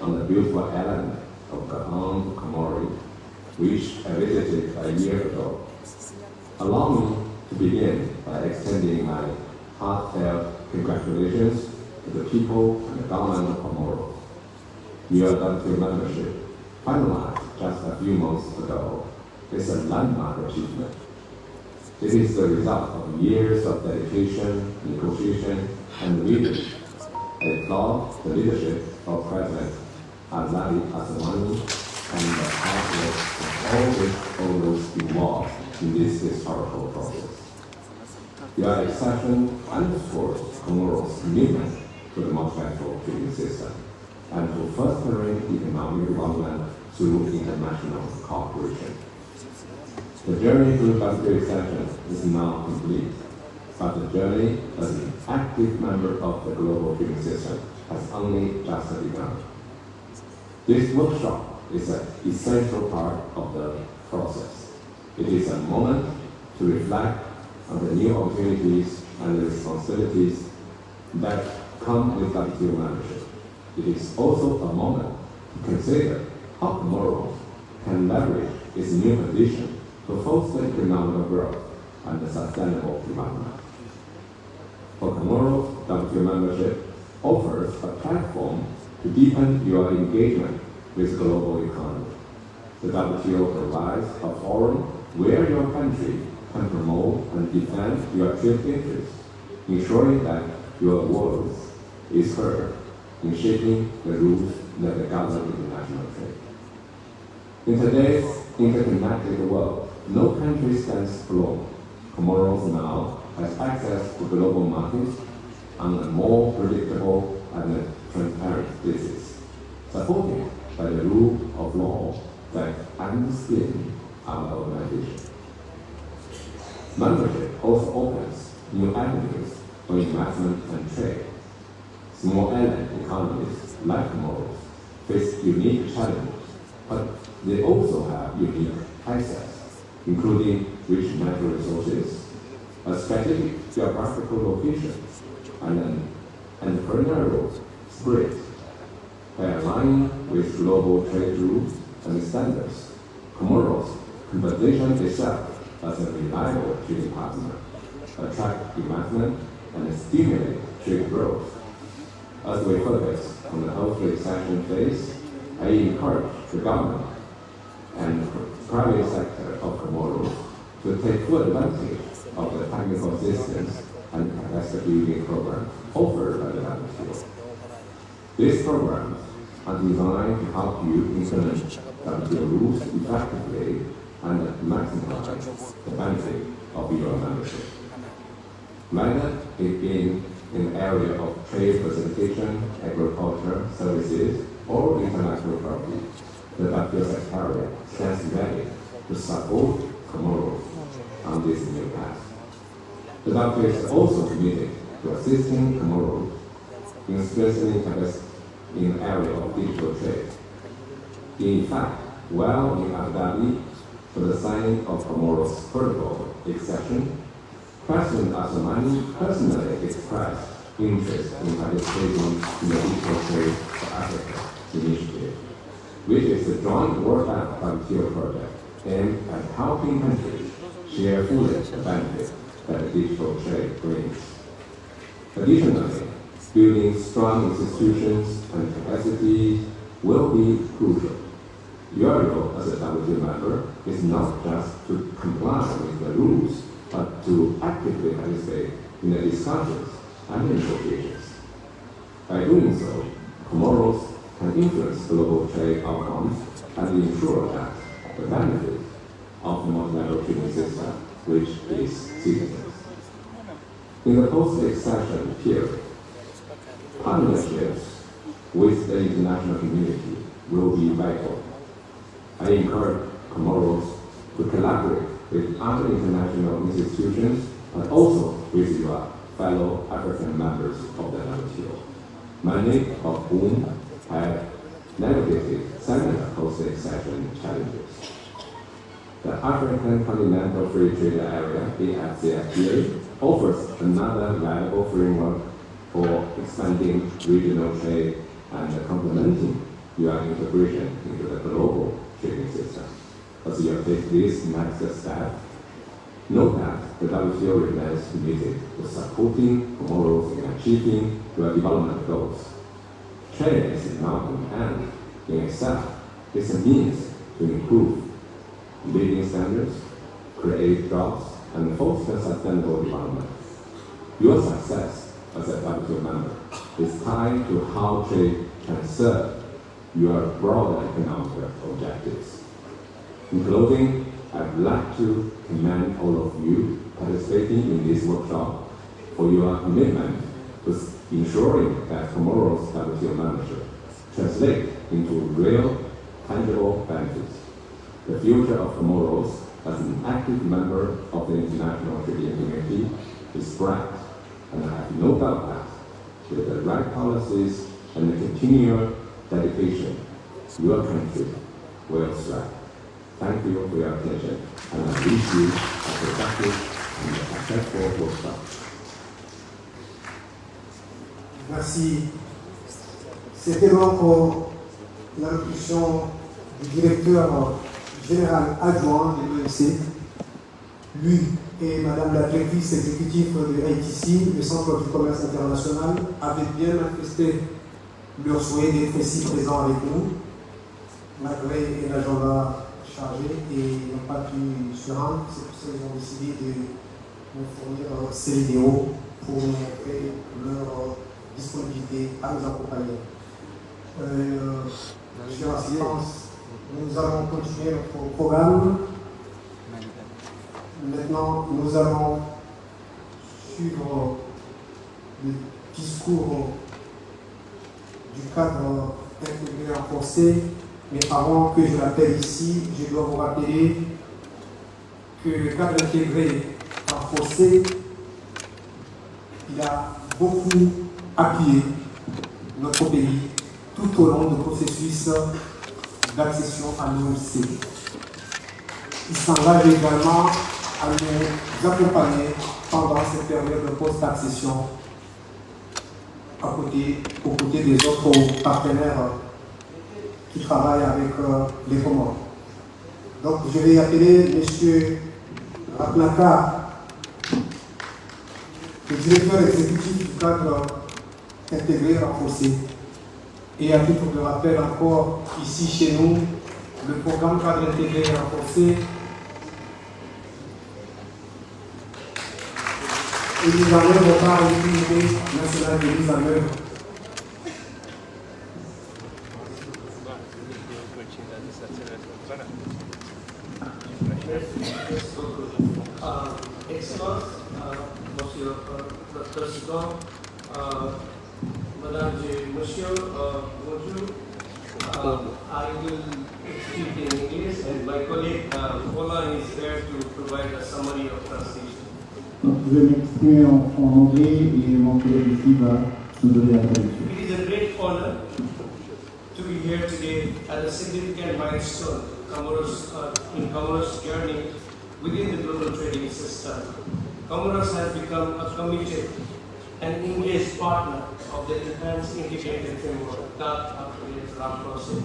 S8: on the beautiful island of Gahon, Comori, which I visited a year ago. Allow me to begin by extending my heartfelt congratulations to the people and the government of Comoros. Your WTO membership, finalized just a few months ago, is a landmark achievement. It is the result of years of dedication, negotiation, and leadership. I applaud the leadership of President Azali Assoumani and the hard work of all stakeholders involved in this historical process. Your accession underscores Comoros' commitment to the multilateral trading system and to fostering economic development through international cooperation. The journey to WTO accession is now complete, but the journey as an active member of the global trading system has only just begun. This workshop is an essential part of the process. It is a moment to reflect on the new opportunities and the responsibilities that come with WTO membership. It is also a moment to consider how Comoros can leverage its new position to foster economic growth and sustainable development. For Comoros, WTO membership offers a platform to deepen your engagement with global economy. The WTO provides a forum where your country can promote and defend your trade interests, ensuring that your voice is heard in shaping the rules that govern international trade. In today's interconnected world, no country stands alone. Comoros now has access to global markets on a more predictable and transparent basis, supported by the rule of law that underpins our organization. Membership also opens new avenues for investment and trade. Small island economies like Comoros face unique challenges, but they also have unique assets, including rich natural resources, a strategic geographical location, and an entrepreneurial spirit. By aligning with global trade rules and standards, Comoros can position itself as a reliable trading partner, attract investment, and stimulate trade growth. As we focus on the post-trade accession phase, I encourage the government and the private sector of Comoros to take full advantage of the technical assistance and capacity building programs offered by the WTO. These programs are designed to help you implement WTO rules effectively and maximize the benefit of your membership. Whether it be in the area of trade facilitation, agriculture, services, or intellectual property, the WTO Secretariat stands ready to support Comoros on this new path. The WTO is also committed to assisting Comoros in strengthening capacity in the area of digital trade. In fact, while in Abu Dhabi for the signing of Comoros' protocol accession, President Assoumani personally expressed interest in participating in the Digital Trade for Africa initiative, which is a joint World Bank WTO project aimed at helping countries share fully the benefits that digital trade brings. Additionally, building strong institutions and capacity will be crucial. Your role as a WTO member is not just to comply with the rules, but to actively participate in the discussions and negotiations. By doing so, Comoros can influence global trade outcomes and ensure that the benefit of the multilateral trading system reach its citizens. In the post-accession period, partnerships with the international community will be vital. I encourage Comoros to collaborate with other international institutions, but also with your fellow African members of the WTO, many of whom have navigated similar post-accession challenges. The African Continental Free Trade Area, AFCFTA, offers another valuable framework for expanding regional trade and complementing your integration into the global trading system. As you take this next step, note that the WTO remains committed to supporting Comoros in achieving your development goals. Trade is not an end in itself. It's a means to improve living standards, create jobs, and foster sustainable development. Your success as a WTO member is tied to how trade can serve your broader economic objectives. In closing, I'd like to commend all of you participating in this workshop for your commitment to ensuring that tomorrow's WTO membership translates into real, tangible benefits. The future of Comoros as an active member of the international trading community is bright, and I have no doubt that with the right policies and the continual dedication, your country will thrive. Thank you for your attention, and I wish you a productive and successful workshop.
S2: Merci. C'était donc l'allocution du directeur général adjoint de l'OMC. Lui et Madame la directrice exécutive de ITC, le Centre du commerce international, avaient bien manifesté leur souhait d'être ici présents avec nous, malgré l'agenda chargé, et ils n'ont pas pu se rendre. C'est pour ça qu'ils ont décidé de nous fournir ces vidéos pour nous montrer leur disponibilité à nous accompagner. Chers assistants, nous allons continuer notre programme. Maintenant, nous allons suivre le discours du cadre intégré renforcé. Mais avant que je l'appelle ici, je dois vous rappeler que le cadre intégré renforcé, il a beaucoup appuyé notre pays tout au long du processus d'accession à l'OMC. Il s'engage également à nous accompagner pendant cette période de post-accession aux côtés des autres partenaires qui travaillent avec les Comores. Donc je vais appeler M. Rapnaka, le directeur exécutif du cadre intégré renforcé. Et à titre de rappel encore, ici chez nous, le programme cadre intégré renforcé est mis en œuvre par l'unité nationale de mise en œuvre.
S9: Excellence, Monsieur le Président, Madame et Monsieur, bonjour. I will speak in English, and my colleague Paula is there to provide a summary of translation.
S7: Donc, je vais m'exprimer en anglais et mon collègue ici va nous donner la traduction.
S9: It is a great honor to be here today at a significant milestone in Comoros' journey within the global trading system. Comoros has become a committed and engaged partner of the enhanced integrated framework that operates RAMPROSE.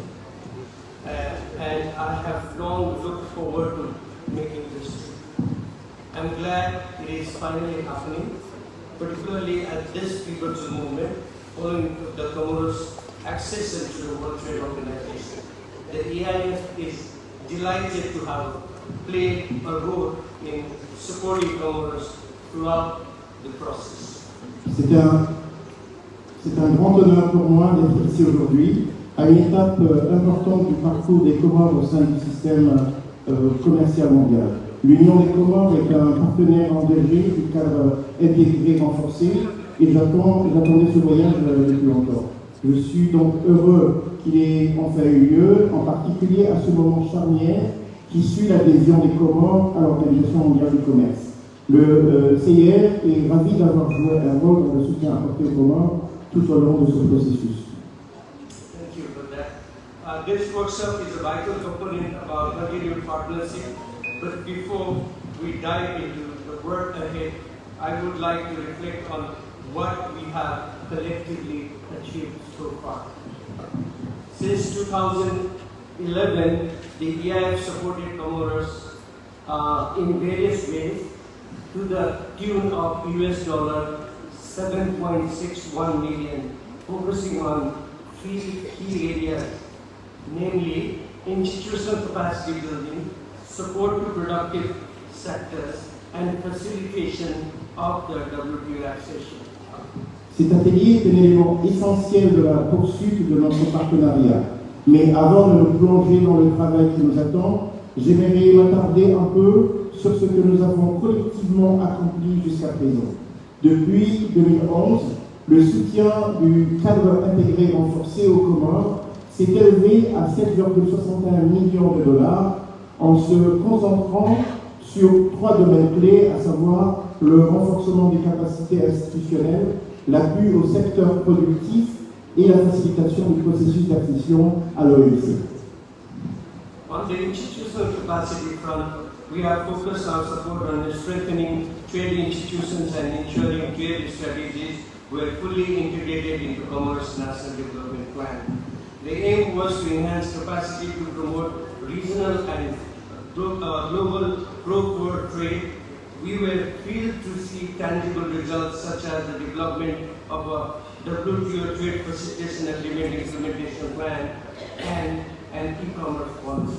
S9: And I have long looked forward to making this trip. I'm glad it is finally happening, particularly at this pivotal moment following the Comoros' accession to the World Trade Organization. The EIF is delighted to have played a role in supporting Comoros throughout the process.
S7: C'est un grand honneur pour moi d'être ici aujourd'hui, à une étape importante du parcours des Comores au sein du système commercial mondial. L'Union des Comores est un partenaire engagé du cadre intégré renforcé et j'attendais ce voyage depuis longtemps. Je suis donc heureux qu'il ait enfin eu lieu, en particulier à ce moment charnière qui suit l'adhésion des Comores à l'Organisation mondiale du commerce. Le CIR est ravi d'avoir joué un rôle dans le soutien apporté aux Comores tout au long de ce processus.
S9: Thank you for that. This workshop is a vital component of our continued partnership, but before we dive into the work ahead, I would like to reflect on what we have collectively achieved so far. Since 2011, the EIF supported Comoros in various ways to the tune of US $7.61 million, focusing on three key areas, namely institutional capacity building, support to productive sectors, and facilitation of the WTO accession.
S7: Cet atelier est un élément essentiel de la poursuite de notre partenariat. Mais avant de nous plonger dans le travail qui nous attend, j'aimerais m'attarder un peu sur ce que nous avons collectivement accompli jusqu'à présent. Depuis 2011, le soutien du cadre intégré renforcé aux Comores s'est élevé à 7,61 millions de dollars en se concentrant sur 3 domaines clés, à savoir le renforcement des capacités institutionnelles, l'appui au secteur productif et la facilitation du processus d'accession à l'OMC.
S9: On the institutional capacity front, we have focused our support on strengthening trade institutions and ensuring trade strategies were fully integrated into Comoros' National Development Plan. The aim was to enhance capacity to promote regional and global pro-core trade. We were thrilled to see tangible results such as the development of a WTO Trade Facilitation Agreement Implementation Plan and an e-commerce policy.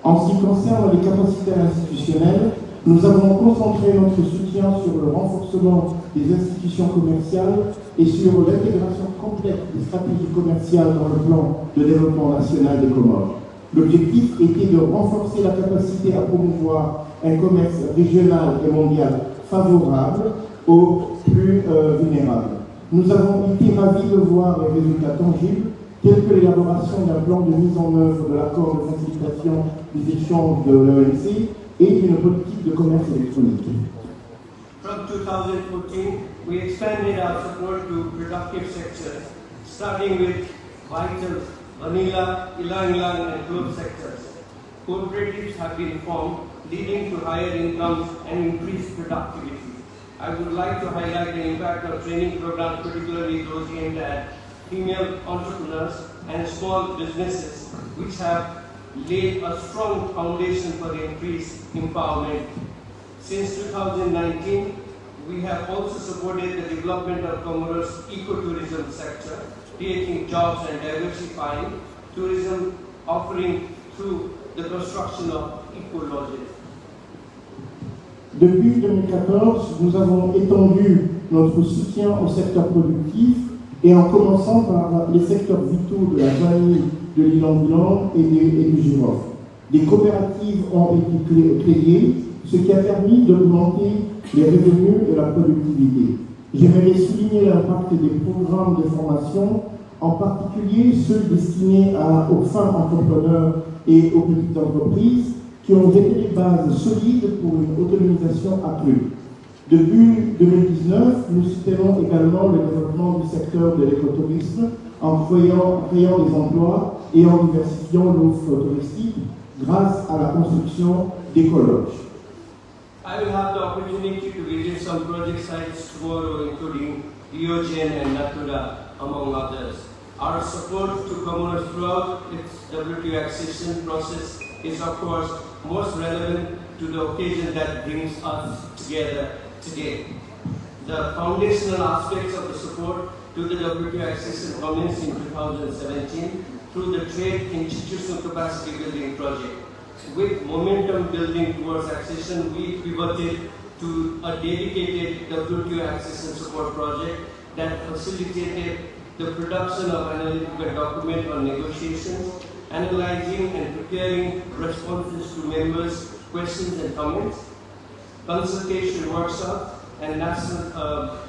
S7: En ce qui concerne les capacités institutionnelles, nous avons concentré notre soutien sur le renforcement des institutions commerciales et sur l'intégration complète des stratégies commerciales dans le plan de développement national des Comores. L'objectif était de renforcer la capacité à promouvoir un commerce régional et mondial favorable aux plus vulnérables. Nous avons été ravis de voir les résultats tangibles, tels que l'élaboration d'un plan de mise en œuvre de l'accord de facilitation des échanges de l'OMC et d'une politique de commerce électronique.
S9: From 2014, we expanded our support to productive sectors, starting with vital vanilla, ilang-ilang, and clove sectors. Cooperatives have been formed, leading to higher incomes and increased productivity. I would like to highlight the impact of training programs, particularly those aimed at female entrepreneurs and small businesses, which have laid a strong foundation for the increased empowerment. Since 2019, we have also supported the development of Comoros' ecotourism sector, creating jobs and diversifying tourism offering through the construction of eco-lodges.
S7: Depuis 2014, nous avons étendu notre soutien au secteur productif et en commençant par les secteurs vitaux de la vanille, de l'ilang-ilang et du girofle. Des coopératives ont été créées, ce qui a permis d'augmenter les revenus et la productivité. J'aimerais souligner l'impact des programmes de formation, en particulier ceux destinés aux femmes entrepreneurs et aux petites entreprises, qui ont été des bases solides pour une autonomisation accrue. Depuis 2019, nous soutenons également le développement du secteur de l'écotourisme en créant des emplois et en diversifiant l'offre touristique grâce à la construction d'écologes.
S9: I will have the opportunity to visit some project sites tomorrow, including Diogen and Natura, among others. Our support to Comoros throughout its WTO accession process is, of course, most relevant to the occasion that brings us together today. The foundational aspects of the support to the WTO accession commenced in 2017 through the Trade Institutional Capacity Building Project. With momentum building towards accession, we pivoted to a dedicated WTO accession support project that facilitated the production of analytical document on negotiations, analyzing and preparing responses to members' questions and comments, consultation workshops and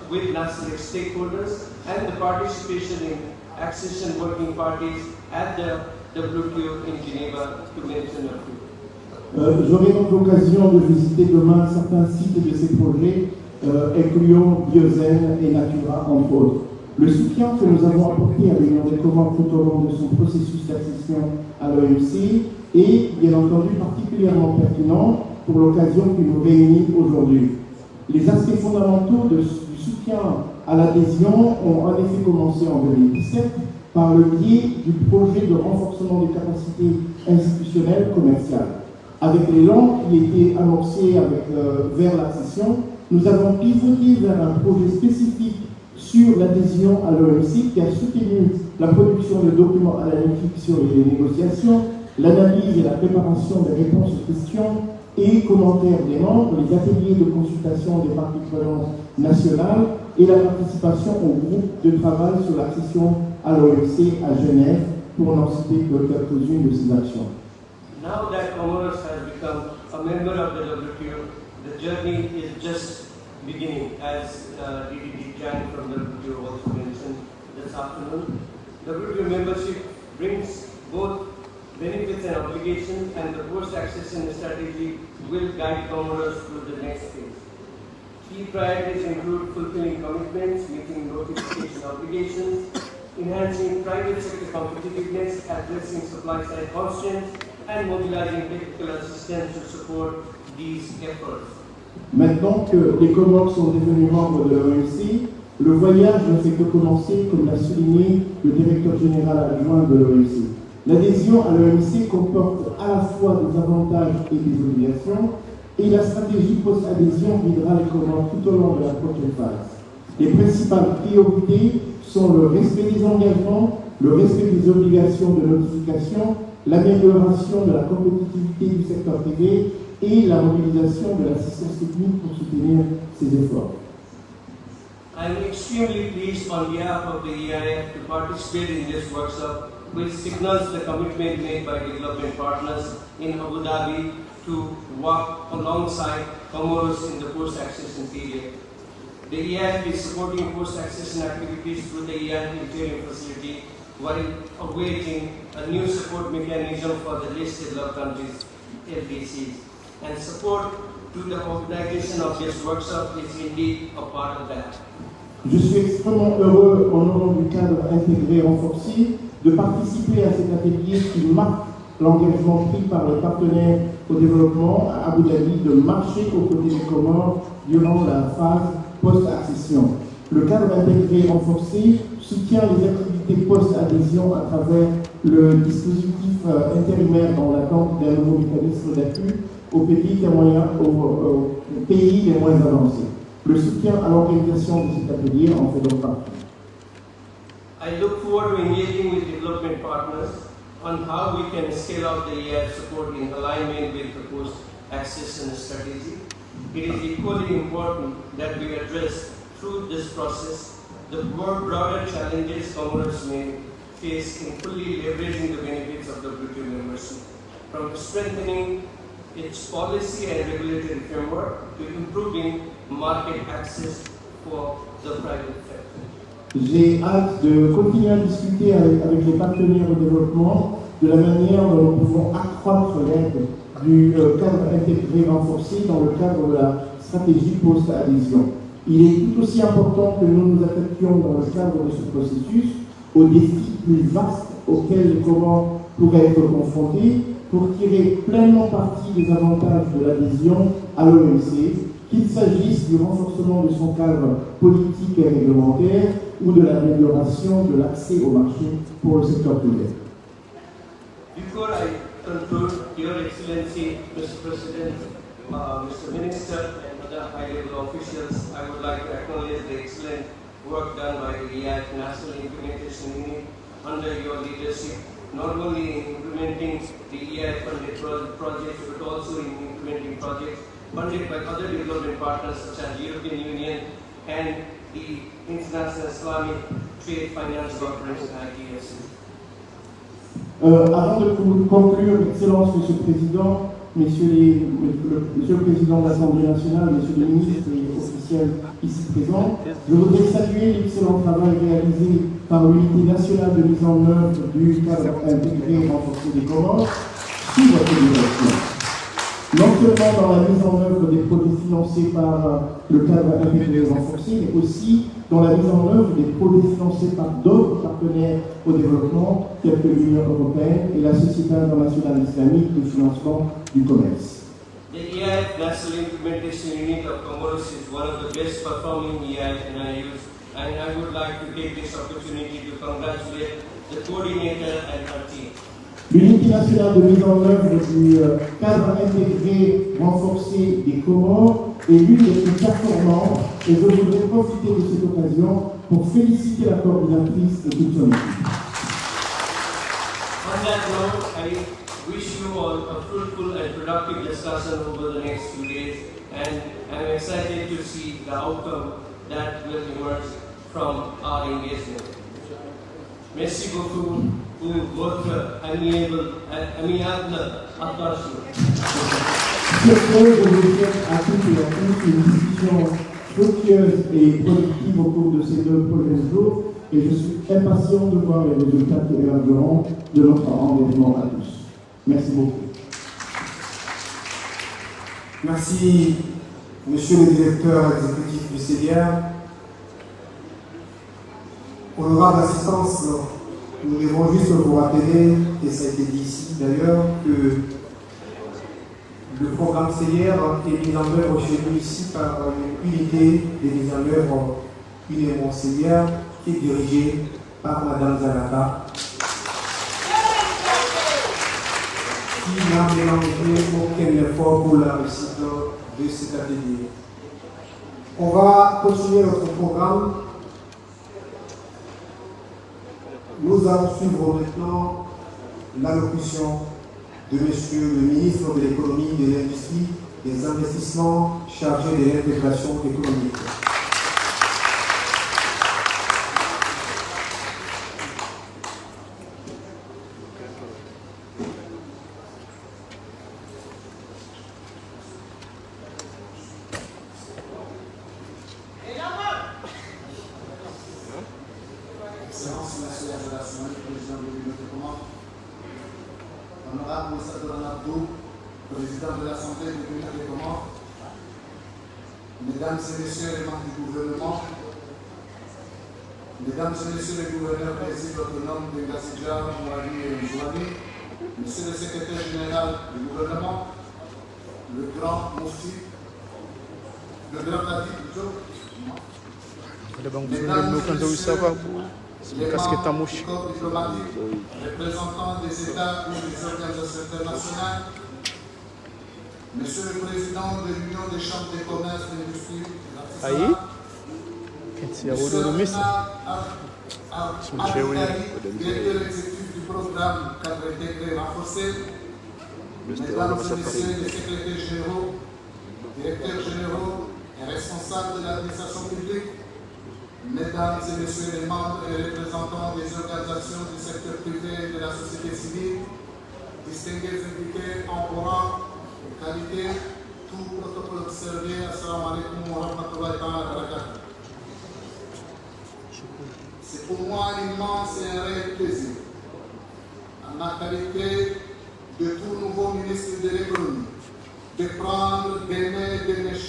S9: with national stakeholders, and the participation in accession working parties at the WTO in Geneva, to mention a few.
S7: J'aurai donc l'occasion de visiter demain certains sites de ces projets, incluant Diogen et Natura, entre autres. Le soutien que nous avons apporté à l'Union des Comores tout au long de son processus d'accession à l'OMC est bien entendu particulièrement pertinent pour l'occasion qui nous réunit aujourd'hui. Les aspects fondamentaux du soutien à l'adhésion ont en effet commencé en 2017 par le biais du projet de renforcement des capacités institutionnelles commerciales. Avec l'élan qui était amorcé vers l'accession, nous avons pivoté vers un projet spécifique sur l'adhésion à l'OMC qui a soutenu la production de documents analytiques sur les négociations, l'analyse et la préparation des réponses aux questions et commentaires des membres, les ateliers de consultation des parties prenantes nationales et la participation au groupe de travail sur l'accession à l'OMC à Genève, pour n'en citer que quelques-unes de ces actions.
S9: Now that Comoros has become a member of the WTO, the journey is just beginning, as DDD Jan from the WTO also mentioned this afternoon. WTO membership brings both benefits and obligations, and the post-accession strategy will guide Comoros through the next phase. Key priorities include fulfilling commitments, meeting notification obligations, enhancing private sector competitiveness, addressing supply-side constraints, and mobilizing technical assistance to support these efforts.
S7: Maintenant que les Comores sont devenus membres de l'OMC, le voyage ne fait que commencer, comme l'a souligné le directeur général adjoint de l'OMC. L'adhésion à l'OMC comporte à la fois des avantages et des obligations, et la stratégie post-adhésion guidera les Comores tout au long de la prochaine phase. Les principales priorités sont le respect des engagements, le respect des obligations de notification, l'amélioration de la compétitivité du secteur privé et la mobilisation de l'assistance technique pour soutenir ces efforts.
S9: I am extremely pleased on behalf of the EIF to participate in this workshop, which signals the commitment made by development partners in Abu Dhabi to work alongside Comoros in the post-accession period. The EIF is supporting post-accession activities through the EIF Clearing Facility while awaiting a new support mechanism for the least developed countries, LDCs. And support to the organization of this workshop is indeed a part of that.
S7: Je suis extrêmement heureux, au nom du cadre intégré renforcé, de participer à cet atelier qui marque l'engagement pris par les partenaires au développement à Abu Dhabi de marcher aux côtés des Comores durant la phase post-accession. Le cadre intégré renforcé soutient les activités post-adhésion à travers le dispositif intérimaire dans l'attente d'un nouveau mécanisme d'appui aux pays les moins avancés. Le soutien à l'organisation de cet atelier en fait donc partie.
S9: I look forward to engaging with development partners on how we can scale up the EIF support in alignment with the post-accession strategy. It is equally important that we address through this process the broader challenges Comoros may face in fully leveraging the benefits of WTO membership, from strengthening its policy and regulatory framework to improving market access for the private sector.
S7: J'ai hâte de continuer à discuter avec les partenaires au développement de la manière dont nous pouvons accroître l'aide du cadre intégré renforcé dans le cadre de la stratégie post-adhésion. Il est tout aussi important que nous nous attaquions dans le cadre de ce processus aux défis plus vastes auxquels les Comores pourraient être confrontés pour tirer pleinement parti des avantages de l'adhésion à l'OMC, qu'il s'agisse du renforcement de son cadre politique et réglementaire ou de l'amélioration de l'accès au marché pour le secteur privé.
S9: Before I conclude, Your Excellency, Mr. President, Mr. Minister, and other high-level officials, I would like to acknowledge the excellent work done by the EIF National Implementation Unit under your leadership, not only in implementing the EIF-funded projects, but also in implementing projects funded by other development partners such as the European Union and the International Islamic Trade Finance Corporation, ITSC.
S7: Avant de conclure, Excellence, Monsieur le Président, Monsieur le Président de l'Assemblée nationale, Messieurs les ministres et officiels ici présents, je voudrais saluer l'excellent travail réalisé par l'unité nationale de mise en œuvre du cadre intégré renforcé des Comores sous votre direction. Non seulement dans la mise en œuvre des projets financés par le cadre intégré renforcé, mais aussi dans la mise en œuvre des projets financés par d'autres partenaires au développement, tels que l'Union européenne et la Société internationale islamique de financement du commerce.
S9: The EIF National Implementation Unit of Comoros is one of the best performing EIF NIUs, and I would like to take this opportunity to congratulate the coordinator and her team.
S7: L'unité nationale de mise en œuvre du cadre intégré renforcé des Comores est l'une des plus performantes et je voudrais profiter de cette occasion pour féliciter la coordinatrice et toute son équipe.
S9: On that note, I wish you all a fruitful and productive discussion over the next few days, and I'm excited to see the outcome that will emerge from our engagement. Merci beaucoup pour votre amiable attention.
S7: Sur ce, je vous souhaite à toutes et à tous une discussion fructueuse et productive au cours de ces 2 prochains jours, et je suis impatient de voir les résultats qui émergeront de notre engagement à tous. Merci beaucoup.
S2: Merci, Monsieur le directeur exécutif du CDR. Honorable assistance, nous devons juste vous rappeler, et ça a été dit ici d'ailleurs, que le programme CDR est mis en œuvre chez nous ici par une unité de mise en œuvre uniquement CDR qui est dirigée par Madame Zanaka, qui n'a mélangé aucun effort pour la réussite de cet atelier. On va continuer notre programme. Nous allons suivre maintenant l'allocution de Monsieur le ministre de l'Économie, de l'Industrie, des Investissements chargé de l'intégration économique.
S10: Honorable Moussa Abdou, président de l'Assemblée de l'Union des Comores, Mesdames et Messieurs les membres du gouvernement, Mesdames et Messieurs les gouverneurs des îles autonomes de Gassidja, Mouali et Mzouani, Monsieur le secrétaire général du gouvernement, le grand Moufti, le grand Kadi plutôt, Mesdames et Messieurs les membres du corps diplomatique, représentants des États ou des organisations internationales, Monsieur le Président de l'Union des chambres de commerce, de l'industrie, de l'artisanat, Monsieur directeur exécutif du programme cadre intégré renforcé, Mesdames et Messieurs les secrétaires généraux, directeurs généraux et responsables de l'administration publique, Mesdames et Messieurs les membres et représentants des organisations du secteur privé et de la société civile, distingués invités en rang, qualité, tout protocole observé, assalamu alaikum wa rahmatullahi wa barakatuh. C'est pour moi un immense et un réel plaisir, en ma qualité de tout nouveau ministre de l'économie, de prendre des mains de mes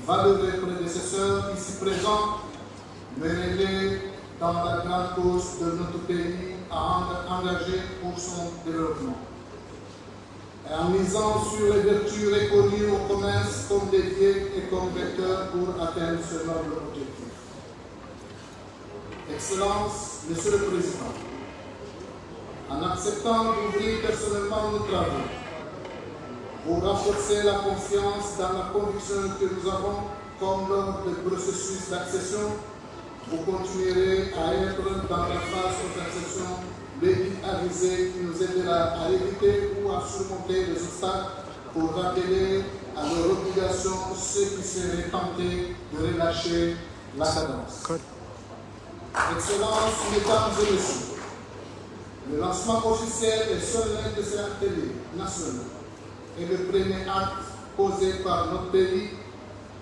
S10: valeureux prédécesseurs ici présents, me relayer dans la grande cause de notre pays à engager pour son développement. Et en misant sur les vertus reconnues au commerce comme levier et comme vecteur pour atteindre ce noble objectif. Excellences, Monsieur le Président, en acceptant d'ouvrir personnellement nos travaux, vous renforcez la confiance dans la conviction que nous avons, comme lors du processus d'accession, vous continuerez à être dans la phase d'accession l'équipe avisée qui nous aidera à éviter ou à surmonter les obstacles pour rappeler à leur obligation ceux qui seraient tentés de relâcher la cadence. Excellences, Mesdames et Messieurs, le lancement officiel et solennel de cet atelier national est le premier acte posé par notre pays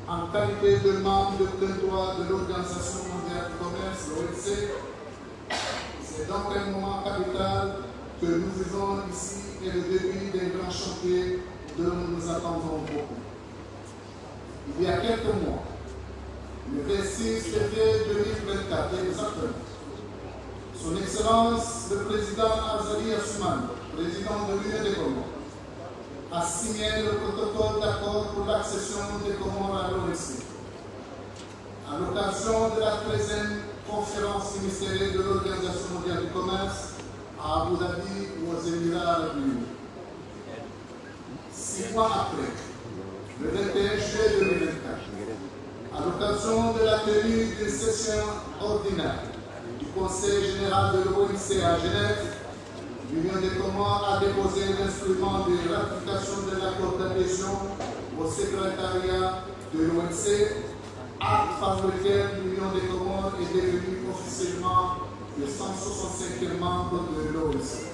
S10: en qualité de membre de plein droit de l'Organisation mondiale du commerce, l'OMC. C'est donc un moment capital que nous vivons ici et le début d'un grand chantier dont nous attendons beaucoup. Il y a quelques mois, le 26 février 2024, exactement, Son Excellence le Président Azali Assouman, président de l'Union des Comores, a signé le protocole d'accord pour l'accession des Comores à l'OMC. À l'occasion de la 13e conférence ministérielle de l'Organisation mondiale du commerce à Abu Dhabi ou aux Émirats arabes unis. 6 mois après, le 21 juillet 2024, À l'occasion de la tenue d'une session ordinaire du Conseil général de l'OMC à Genève, l'Union des Comores a déposé l'instrument de ratification de l'accord d'adhésion au secrétariat de l'OMC, acte par lequel l'Union des Comores est devenue officiellement le 165e membre de l'OMC.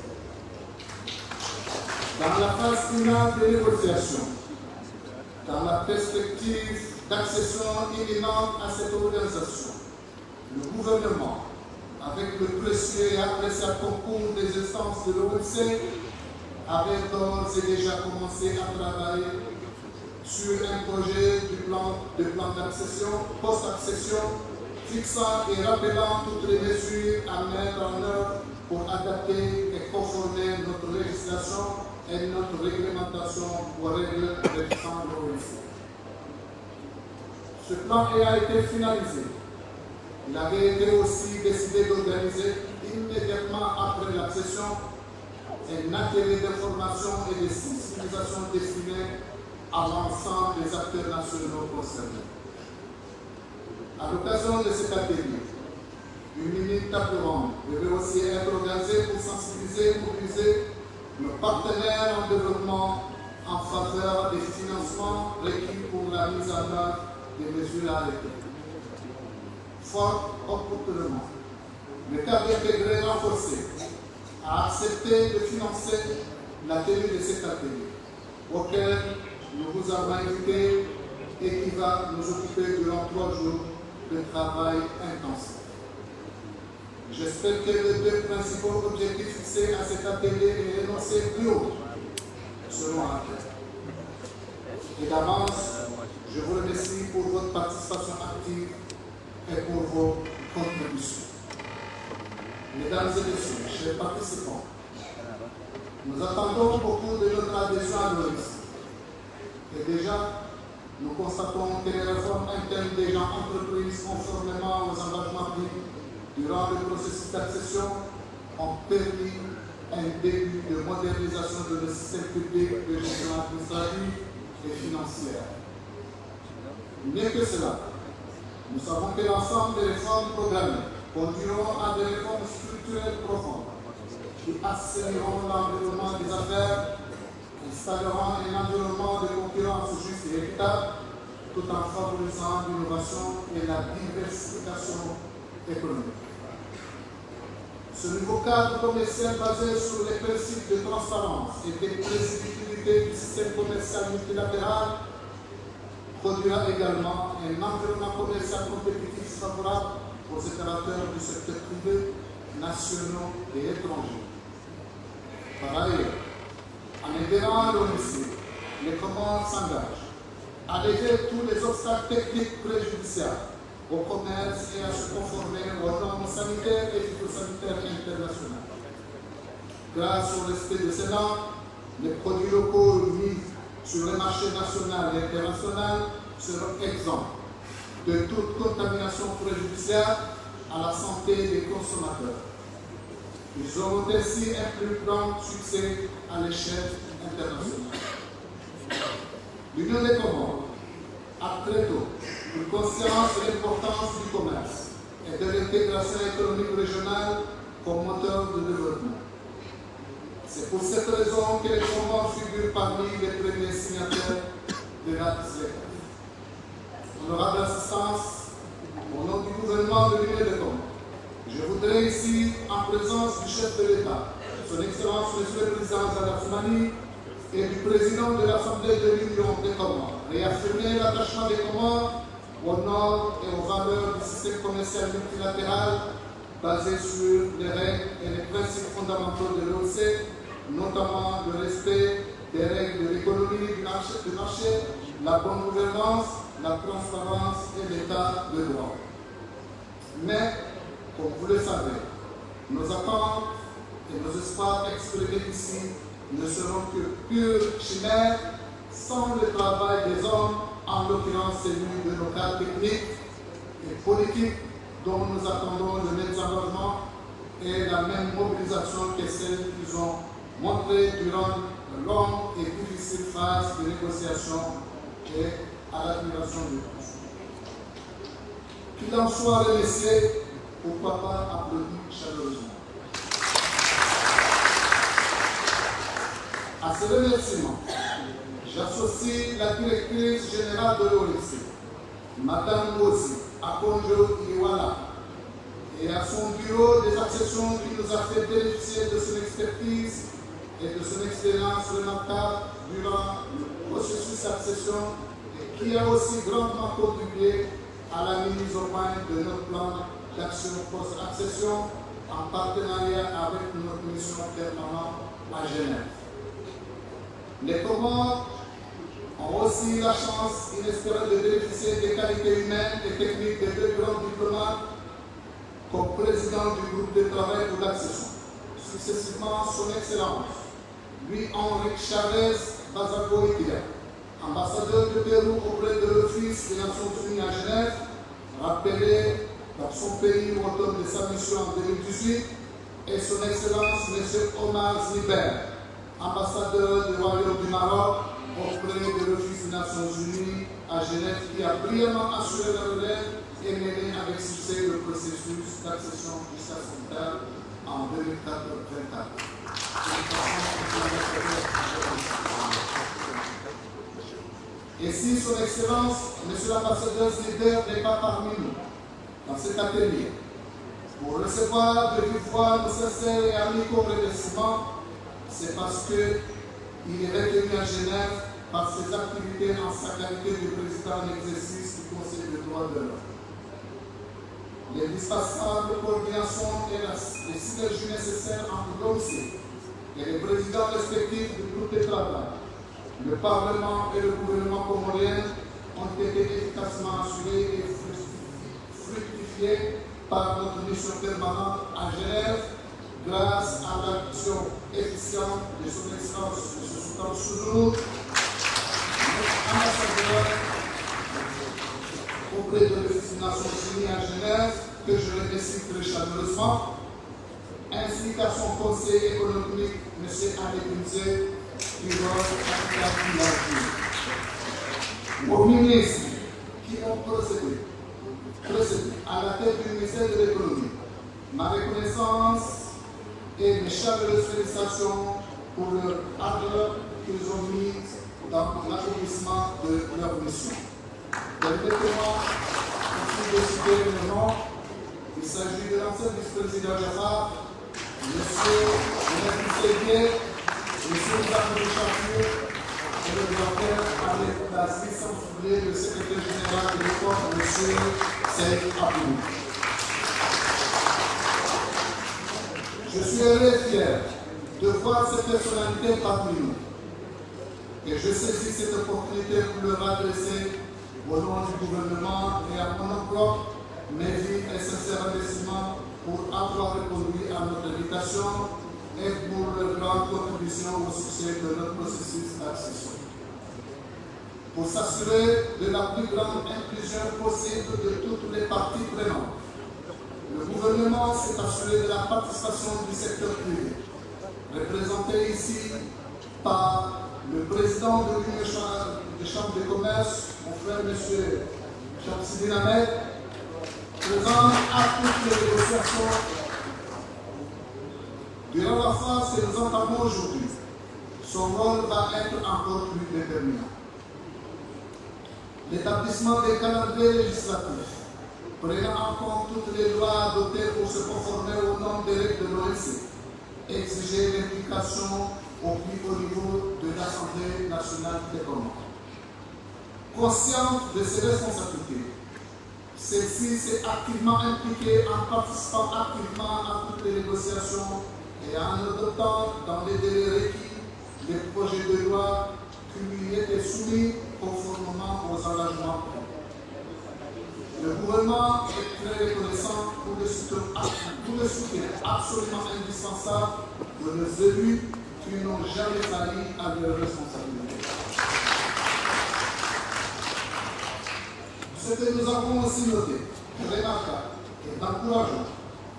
S10: Dans la phase finale des négociations, dans la perspective d'accession imminente à cette organisation, le gouvernement, avec le précieux et appréciable concours des instances de l'OMC, avait d'ores et déjà commencé à travailler sur un projet de plan d'accession, post-accession, fixant et rappelant toutes les mesures à mettre en œuvre pour adapter et conformer notre législation et notre réglementation aux règles régissant l'OMC. Ce plan a été finalisé. Il avait été aussi décidé d'organiser immédiatement après l'accession un atelier d'information et de sensibilisation destiné à l'ensemble des acteurs nationaux concernés. À l'occasion de cet atelier, une minute table ronde devait aussi être organisée pour sensibiliser et mobiliser nos partenaires en développement en faveur des financements requis pour la mise en œuvre des mesures arrêtées. Fort opportunément, le cadre intégré renforcé a accepté de financer la tenue de cet atelier, auquel nous vous avons invité et qui va nous occuper durant 3 jours de travail intensif. J'espère que les 2 principaux objectifs fixés à cet atelier et énoncés plus haut seront atteints. Et d'avance, je vous remercie pour votre participation active et pour vos contributions. Mesdames et messieurs, chers participants, nous attendons beaucoup de notre adhésion à l'OMC. Et déjà, nous constatons que les réformes internes déjà entreprises conformément aux engagements pris durant le processus d'accession ont permis un début de modernisation de notre système public de gestion administrative et financière. Mieux que cela, nous savons que l'ensemble des réformes programmées conduiront à des réformes structurelles profondes qui assainiront l'environnement des affaires, installeront un environnement de concurrence juste et équitable, tout en favorisant l'innovation et la diversification économique. Ce nouveau cadre commercial basé sur les principes de transparence et de prévisibilité du système commercial multilatéral produira également un environnement commercial compétitif favorable aux opérateurs du secteur privé, nationaux et étrangers. Par ailleurs, en intégrant l'OMC, les Comores s'engagent à lever tous les obstacles techniques préjudiciables au commerce et à se conformer aux normes sanitaires et phytosanitaires internationales. Grâce au respect de ces normes, les produits locaux mis sur le marché national et international seront exempts de toute contamination préjudiciable à la santé des consommateurs. Ils auront ainsi un plus grand succès à l'échelle internationale. L'Union des Comores a très tôt pris conscience de l'importance du commerce et de l'intégration économique régionale comme moteur de développement. C'est pour cette raison que les Comores figurent parmi les premiers signataires de la ZLECAf. Honorable assistance, au nom du gouvernement de l'Union des Comores, je voudrais ici, en présence du chef de l'État, Son Excellence M. le Président Zahra Ousmani, et du président de l'Assemblée de l'Union des Comores, réaffirmer l'attachement des Comores au nord et aux valeurs du système commercial multilatéral basé sur les règles et les principes fondamentaux de l'OMC, notamment le respect des règles de l'économie du marché, la bonne gouvernance, la transparence et l'état de droit. Mais, comme vous le savez, nos attentes et nos espoirs exprimés ici ne seront que pure chimère sans le travail des hommes, en l'occurrence celui de nos cadres techniques et politiques dont nous attendons le même engagement et la même mobilisation que celle qu'ils ont montrée durant de longue et difficile phase de négociation et à l'admiration du Conseil. Qu'il en soit remercié, pourquoi pas applaudir chaleureusement. À ce remerciement, j'associe la directrice générale de l'ONC, Madame Mosi Akonjo Iwala, et à son bureau des accessions qui nous a fait bénéficier de son expertise et de son expérience remarquable durant le processus d'accession et qui a aussi grandement contribué à la mise au point de notre plan d'action post-accession en partenariat avec notre mission permanente à Genève. Les Comores ont aussi la chance inespérée de bénéficier des qualités humaines et techniques des deux grands diplomates comme président du groupe de travail pour l'accession. Successivement, son Excellence, Louis-Henri Chavez Bazago Iquia, ambassadeur de Pérou auprès de l'Office des Nations Unies à Genève, rappelé dans son pays au terme de sa mission en 2018, et son Excellence M. Omar Zibert, ambassadeur du Royaume du Maroc auprès de l'Office des Nations Unies à Genève, qui a brillamment assuré la relève et mené avec succès le processus d'accession jusqu'à son terme en 2024. Et si son Excellence, M. l'ambassadeur Zibert, n'est pas parmi nous dans cet atelier, pour recevoir de vive voix nos sincères et amicaux remerciements, c'est parce qu'il est retenu à Genève par ses activités en sa qualité de président en exercice du Conseil des droits de l'homme. L'indispensable coordination et les synergies nécessaires entre l'ONC et les présidents respectifs du groupe de travail, le Parlement et le gouvernement comorien ont été efficacement assurés et fructifiés par notre mission permanente à Genève grâce à l'action efficiente de son Excellence M. Sultan Soudour, notre ambassadeur auprès de l'Office des Nations Unies à Genève, que je remercie très chaleureusement, ainsi qu'à son conseiller économique, M. Alain Pinzé, qui va aux ministres qui ont procédé à la tête du ministère de l'économie, ma reconnaissance et mes chaleureuses félicitations pour leur ardeur qu'ils ont mis dans l'accomplissement de leur mission. Permettez-moi aussi de citer le nom. Il s'agit de l'ancien vice-président Jafar, M. René Séguier, M. Jacques Chartier et le docteur avec l'assistant soufflé, le secrétaire général de l'époque, M. Seyd Abdou. Je suis heureux et fier de voir ces personnalités parmi nous. Et je saisis cette opportunité pour leur adresser au nom du gouvernement et à mon nom propre mes vifs et sincères remerciements pour avoir répondu à notre invitation et pour leur grande contribution au succès de notre processus d'accession. Pour s'assurer de la plus grande inclusion possible de toutes les parties prenantes, le gouvernement s'est assuré de la participation du secteur privé, représenté ici par le président de l'Union des chambres de commerce, mon frère M. Chamsidine Ahmed, présent à toutes les négociations. Durant la phase que nous entamons aujourd'hui, son rôle va être encore plus déterminant. L'établissement des calendriers législatifs, prenant en compte toutes les lois adoptées pour se conformer aux normes des règles de l'ONC, exigeait l'implication au plus haut niveau de l'Assemblée nationale des Comores. Consciente de ses responsabilités, celle-ci s'est activement impliquée en participant activement à toutes les négociations et en adoptant dans les délais requis les projets de loi qui lui étaient soumis conformément aux engagements pris. Le gouvernement est très reconnaissant pour le soutien absolument indispensable de nos élus qui n'ont jamais failli à leurs responsabilités. Ce que nous avons aussi noté, remarquable et encourageant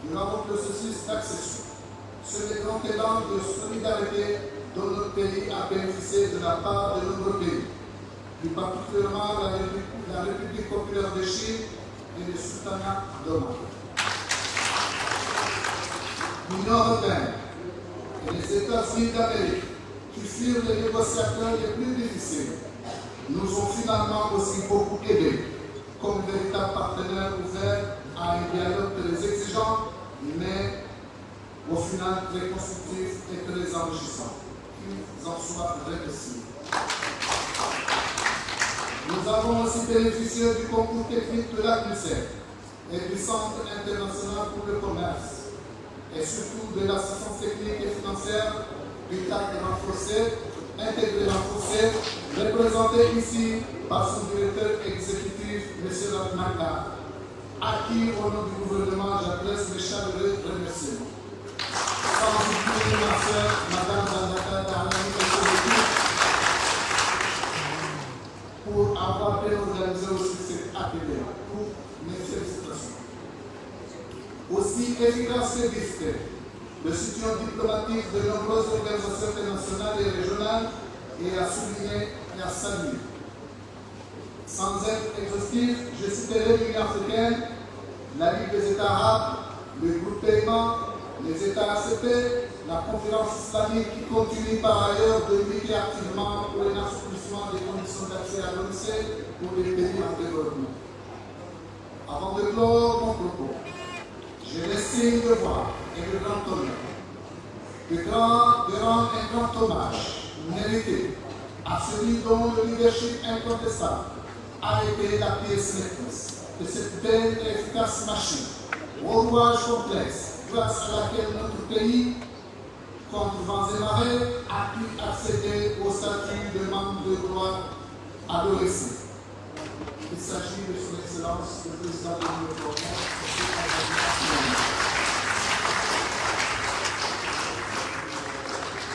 S10: durant notre processus d'accession, c'est le grand élan de solidarité dont notre pays a bénéficié de la part de nombreux pays, plus particulièrement la République populaire de Chine et le sultanat d'Oman. L'Union européenne et les États-Unis d'Amérique, qui furent les négociateurs les plus difficiles, nous ont finalement aussi beaucoup aidés comme véritables partenaires ouverts à un dialogue très exigeant, mais au final très constructif et très enrichissant. Qu'ils en soient remerciés. Nous avons aussi bénéficié du concours technique de la CNUSEC et du Centre international pour le commerce, et surtout de l'assistance technique et financière du cadre intégré renforcé, représenté ici par son directeur exécutif, M. Ratnaka, à qui, au nom du gouvernement, j'adresse mes chaleureux remerciements. Sans oublier ma sœur, Mme Zandaka Darnani, pour avoir pu organiser aussi cet atelier. Pour mes félicitations. Aussi efficace que discret, le soutien diplomatique de nombreuses organisations internationales et régionales est à souligner et à saluer. Sans être exhaustif, je citerai l'Union africaine, la Ligue des États arabes, le groupe paiement, les États ACP, la conférence islamique qui continue par ailleurs de lutter activement pour l'assouplissement des conditions d'accès à l'ONU pour les pays en développement. Avant de clore mon propos, je l'estime de voir et de grand honneur de rendre un grand hommage mérité à celui dont le leadership incontestable a été la pièce maîtresse de cette belle et efficace machine, au rouage complexe, grâce à laquelle notre pays, contre vents et marées, a pu accéder au statut de membre de droit à l'OEC. Il s'agit de son Excellence le Président de l'Union européenne.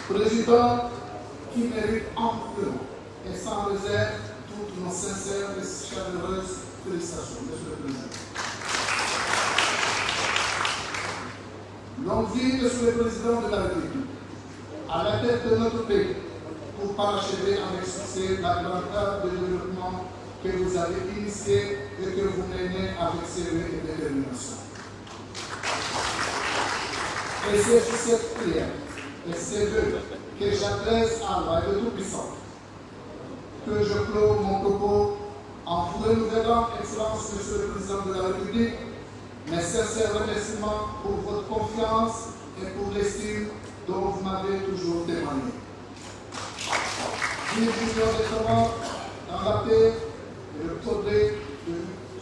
S10: Président qui mérite amplement et sans réserve toutes nos sincères et chaleureuses félicitations, Monsieur le Président. Longue vie, Monsieur le Président de la République, à la tête de notre pays, pour parachever avec succès la grande œuvre de développement que vous avez initiée et que vous menez avec sérieux et détermination. Et c'est sur cette prière et ces vœux que j'adresse à Allah et le Tout-Puissant que je clôt mon propos en vous renouvelant, Excellence, Monsieur le Président de la République, mes sincères remerciements pour votre confiance et pour l'estime dont vous m'avez toujours témoigné. Vive l'union des Comores dans la paix et le progrès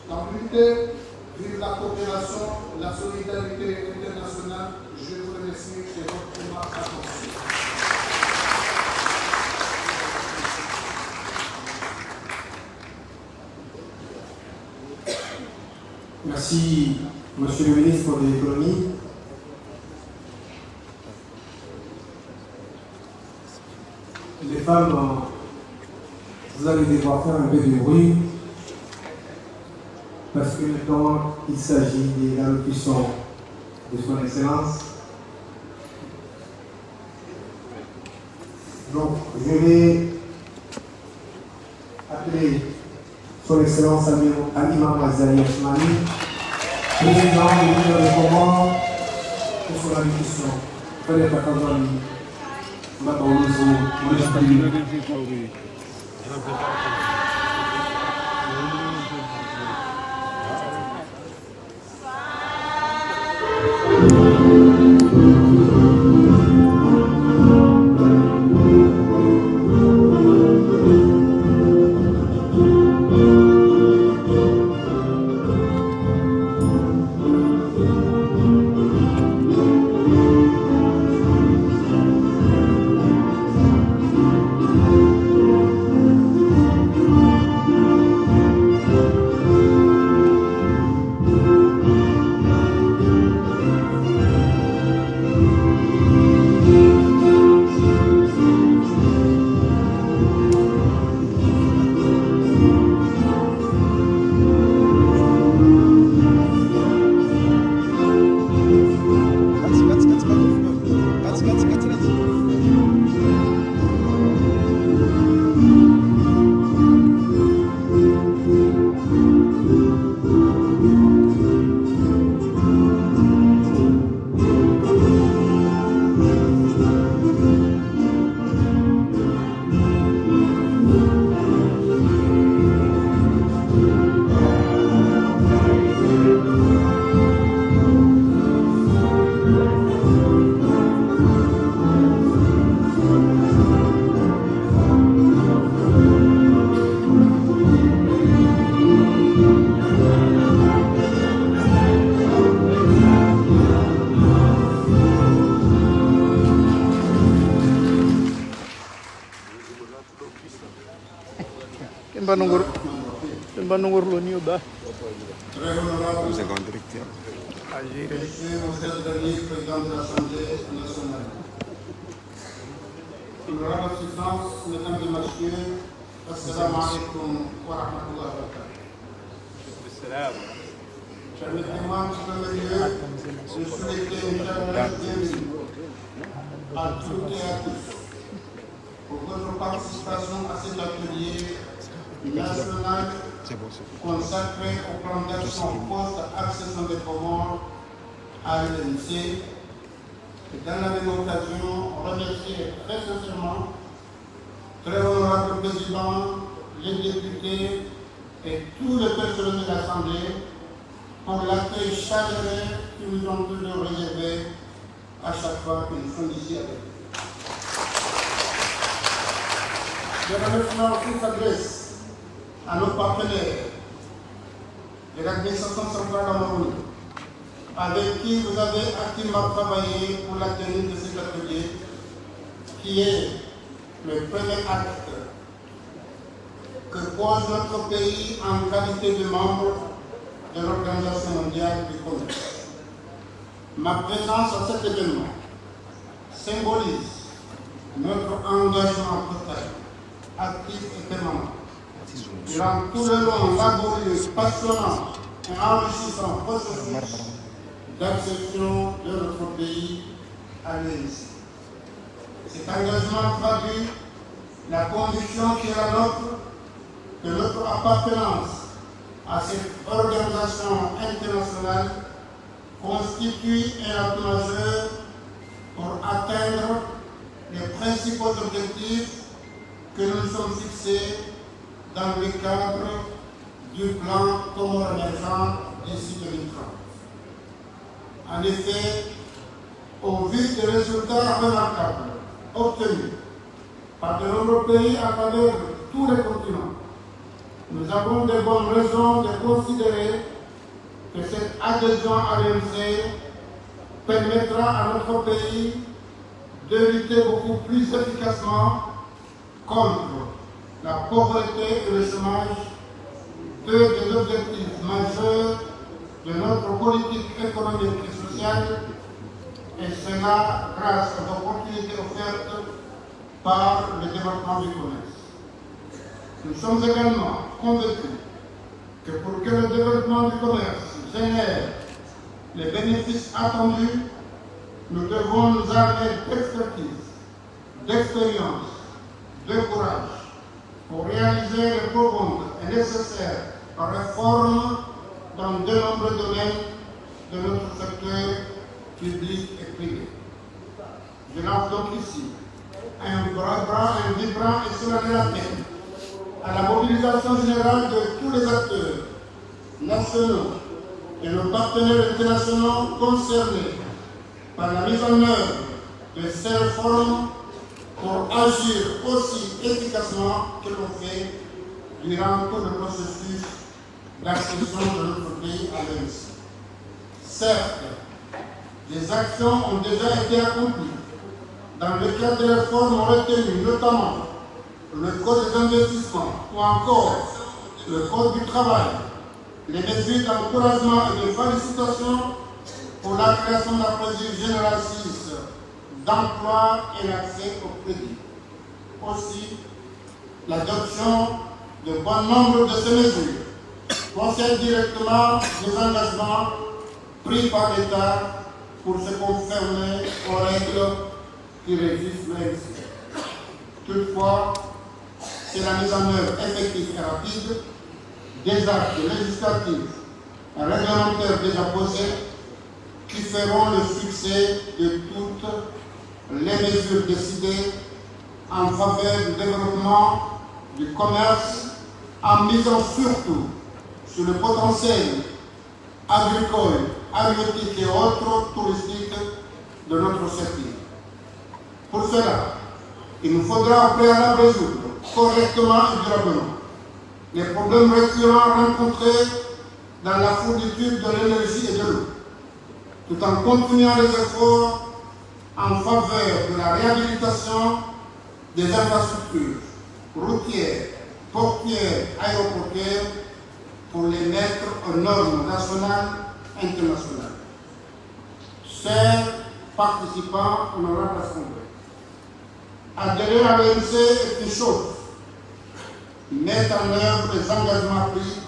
S10: dans l'unité. Vive la coopération, la solidarité internationale. Je vous remercie de votre attention.
S2: Merci, Monsieur le ministre de l'Économie. Les femmes, vous allez devoir faire un peu de bruit parce que maintenant il s'agit de l'allocution de Son Excellence. Donc, je vais appeler Son Excellence Halima Mazali Asmani, président de l'Union des Comores, pour son allocution. Fallait pas qu'avoir
S1: Banungor lo ni udah.
S10: Très honorable,
S1: Agire.
S10: Monsieur le dernier président de l'Assemblée nationale. Honorable Assistance, mesdames et messieurs, assalamu alaikum wa rahmatullahi wa barakatuh. Permettez-moi en premier lieu de souhaiter une chaleureuse bienvenue à toutes et à tous pour votre participation à cet atelier national consacré au plan d'action post-accession des Comores à l'UNC. Et dans la même occasion, remercier très sincèrement, très honorable président, les députés et tout le personnel de l'Assemblée pour l'accueil chaleureux qu'ils nous ont toujours réservé à chaque fois que nous sommes ici avec eux. Le remerciement aussi s'adresse à nos partenaires de l'administration centrale camerounaise, avec qui vous avez activement travaillé pour la tenue de cet atelier, qui est le premier acte que pose notre pays en qualité de membre de l'Organisation mondiale du commerce. Ma présence à cet événement symbolise notre engagement total, actif et permanent, durant tout le long laborieux, passionnant et enrichissant processus d'accession de notre pays à l'UNC. Cet engagement traduit la conviction qui est la nôtre que notre appartenance à cette organisation internationale constitue un atout majeur pour atteindre les principaux objectifs que nous nous sommes fixés dans le cadre du plan Comores émergent d'ici 2030. En effet, au vu des résultats remarquables obtenus par de nombreux pays à travers tous les continents, nous avons de bonnes raisons de considérer que cette adhésion à l'UNC permettra à notre pays de lutter beaucoup plus efficacement contre la pauvreté et le chômage, deux des objectifs majeurs de notre politique économique et sociale, et cela grâce aux opportunités offertes par le développement du commerce. Nous sommes également convaincus que pour que le développement du commerce génère les bénéfices attendus, nous devons nous armer d'expertise, d'expérience, de courage pour réaliser les profondes et nécessaires réformes dans de nombreux domaines de notre secteur public et privé. Je lance donc ici un vibrant et solennel appel à la mobilisation générale de tous les acteurs nationaux et nos partenaires internationaux concernés par la mise en œuvre de ces réformes pour agir aussi efficacement que l'on fait durant tout le processus d'accession de notre pays à l'UNC. Certes, des actions ont déjà été accomplies dans le cadre des réformes retenues, notamment le code des investissements ou encore le code du travail, les mesures d'encouragement et de félicitations pour la création d'un procédure généraliste d'emploi et l'accès au crédit. Aussi, l'adoption de bon nombre de ces mesures concerne directement les engagements pris par l'État pour se conformer aux règles qui régissent l'UNC. Toutefois, c'est la mise en œuvre effective et rapide des actes législatifs et réglementaires déjà posés qui feront le succès de toutes les mesures décidées en faveur du développement du commerce, en misant surtout sur le potentiel agricole, halieutique et autres touristiques de notre secteur. Pour cela, il nous faudra au préalable résoudre correctement et durablement les problèmes récurrents rencontrés dans la fourniture de l'énergie et de l'eau, tout en continuant les efforts en faveur de la réhabilitation des infrastructures routières, portuaires, aéroportuaires, pour les mettre aux normes nationales et internationales. Chers participants, honorables assemblées, adhérer à l'OMC est une chose, mettre en œuvre les engagements pris